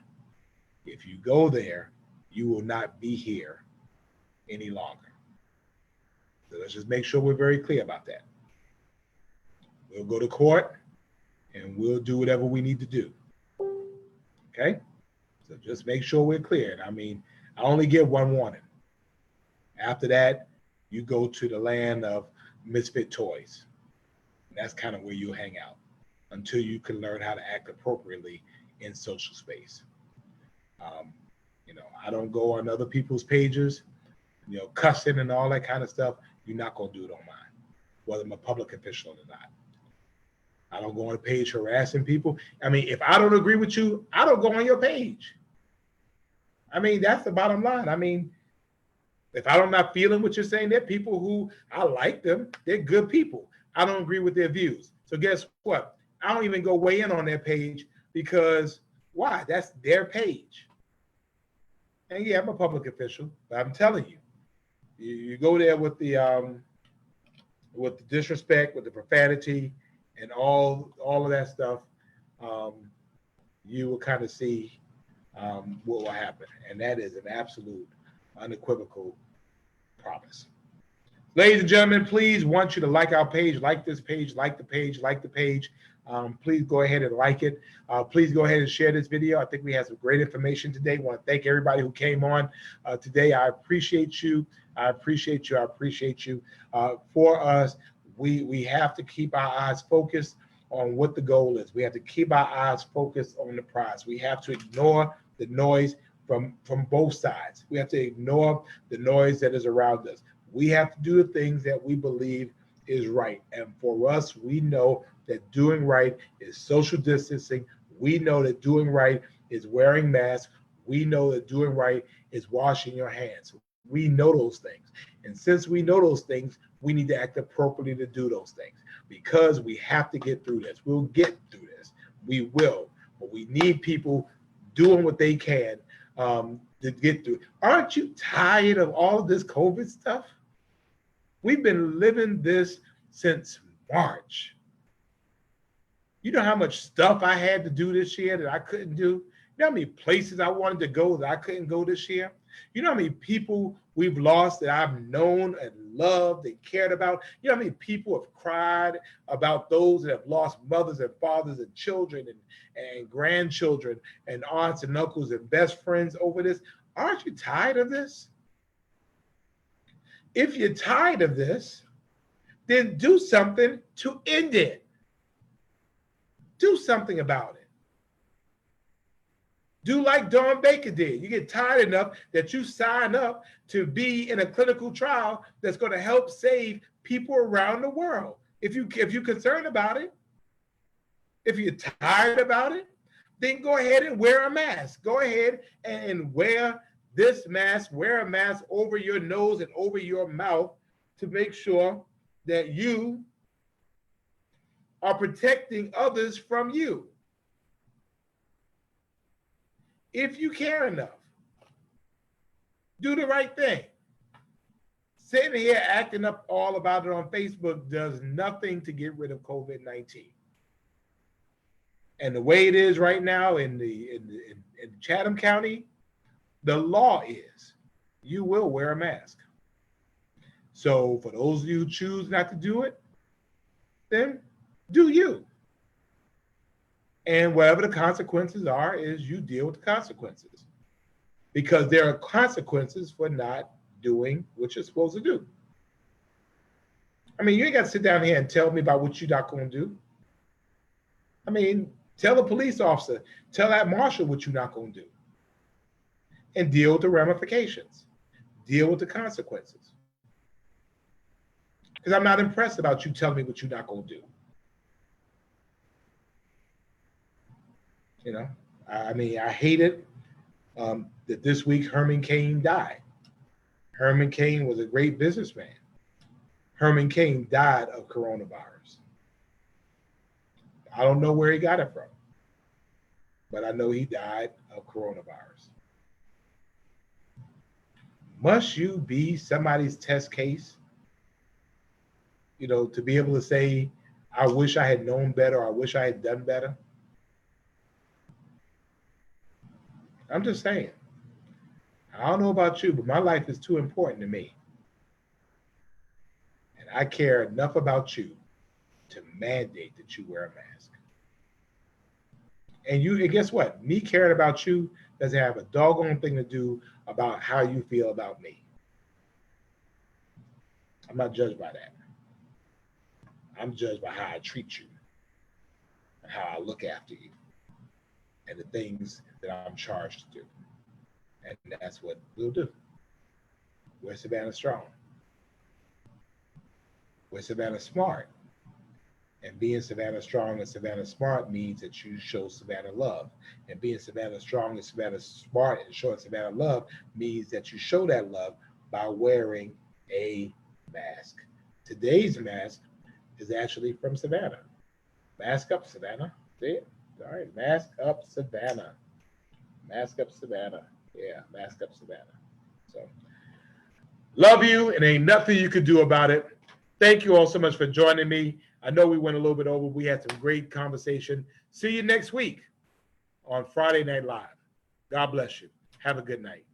if you go there, you will not be here any longer. So let's just make sure we're very clear about that. We'll go to court and we'll do whatever we need to do. Okay? So just make sure we're clear. I mean, I only give one warning. After that, you go to the land of misfit toys. And that's kind of where you hang out until you can learn how to act appropriately in social space. I don't go on other people's pages, cussing and all that kind of stuff. You're not going to do it on mine, whether I'm a public official or not. I don't go on a page harassing people. I mean, if I don't agree with you, I don't go on your page. I mean, that's the bottom line. I mean, if I'm not feeling what you're saying, they're people who I like them. They're good people. I don't agree with their views. So guess what? I don't even go weigh in on their page because why? That's their page. And yeah, I'm a public official, but I'm telling you, you go there with the disrespect, with the profanity, and all of that stuff, you will kind of see what will happen, and that is an absolute, unequivocal promise. Ladies and gentlemen, please want you to like our page, like this page, like the page, like the page. Please go ahead and like it. Please go ahead and share this video. I think we have some great information today. I want to thank everybody who came on today. I appreciate you. I appreciate you. I appreciate you. For us, we have to keep our eyes focused on what the goal is. We have to keep our eyes focused on the prize. We have to ignore the noise from both sides. We have to ignore the noise that is around us. We have to do the things that we believe is right. And for us, we know that doing right is social distancing. We know that doing right is wearing masks. We know that doing right is washing your hands. We know those things. And since we know those things, we need to act appropriately to do those things because we have to get through this. We'll get through this. We will. But we need people doing what they can to get through. Aren't you tired of all of this COVID stuff? We've been living this since March. You know how much stuff I had to do this year that I couldn't do? You know how many places I wanted to go that I couldn't go this year? You know how many people we've lost that I've known and loved and cared about? You know how many people have cried about those that have lost mothers and fathers and children and grandchildren and aunts and uncles and best friends over this? Aren't you tired of this? If you're tired of this, then do something to end it. Do something about it. Do like Dawn Baker did. You get tired enough that you sign up to be in a clinical trial that's going to help save people around the world. If you're concerned about it, if you're tired about it, then go ahead and wear a mask. Go ahead and wear this mask, wear a mask over your nose and over your mouth to make sure that you are protecting others from you. If you care enough, do the right thing. Sitting here acting up all about it on Facebook does nothing to get rid of COVID-19. And the way it is right now in Chatham County, the law is you will wear a mask. So for those of you who choose not to do it, then do you. And whatever the consequences are, is you deal with the consequences. Because there are consequences for not doing what you're supposed to do. I mean, you ain't got to sit down here and tell me about what you're not going to do. I mean, tell the police officer, tell that marshal what you're not going to do. And deal with the ramifications. Deal with the consequences. Because I'm not impressed about you telling me what you're not going to do. You know, I mean, I hate it that this week Herman Cain died. Herman Cain was a great businessman. Herman Cain died of coronavirus. I don't know where he got it from, but I know he died of coronavirus. Must you be somebody's test case, to be able to say, I wish I had known better, or I wish I had done better? I'm just saying. I don't know about you, but my life is too important to me. And I care enough about you to mandate that you wear a mask. And guess what? Me caring about you doesn't have a doggone thing to do about how you feel about me. I'm not judged by that. I'm judged by how I treat you and how I look after you and the things that I'm charged to do. And that's what we'll do. We're Savannah Strong. We're Savannah Smart. And being Savannah Strong and Savannah Smart means that you show Savannah love. And being Savannah Strong and Savannah Smart and showing Savannah love means that you show that love by wearing a mask. Today's mask is actually from Savannah. Mask up, Savannah. See it? All right, mask up, Savannah. Mask up, Savannah. Yeah, mask up, Savannah. So, love you, and ain't nothing you could do about it. Thank you all so much for joining me. I know we went a little bit over. We had some great conversation. See you next week on Friday Night Live. God bless you. Have a good night.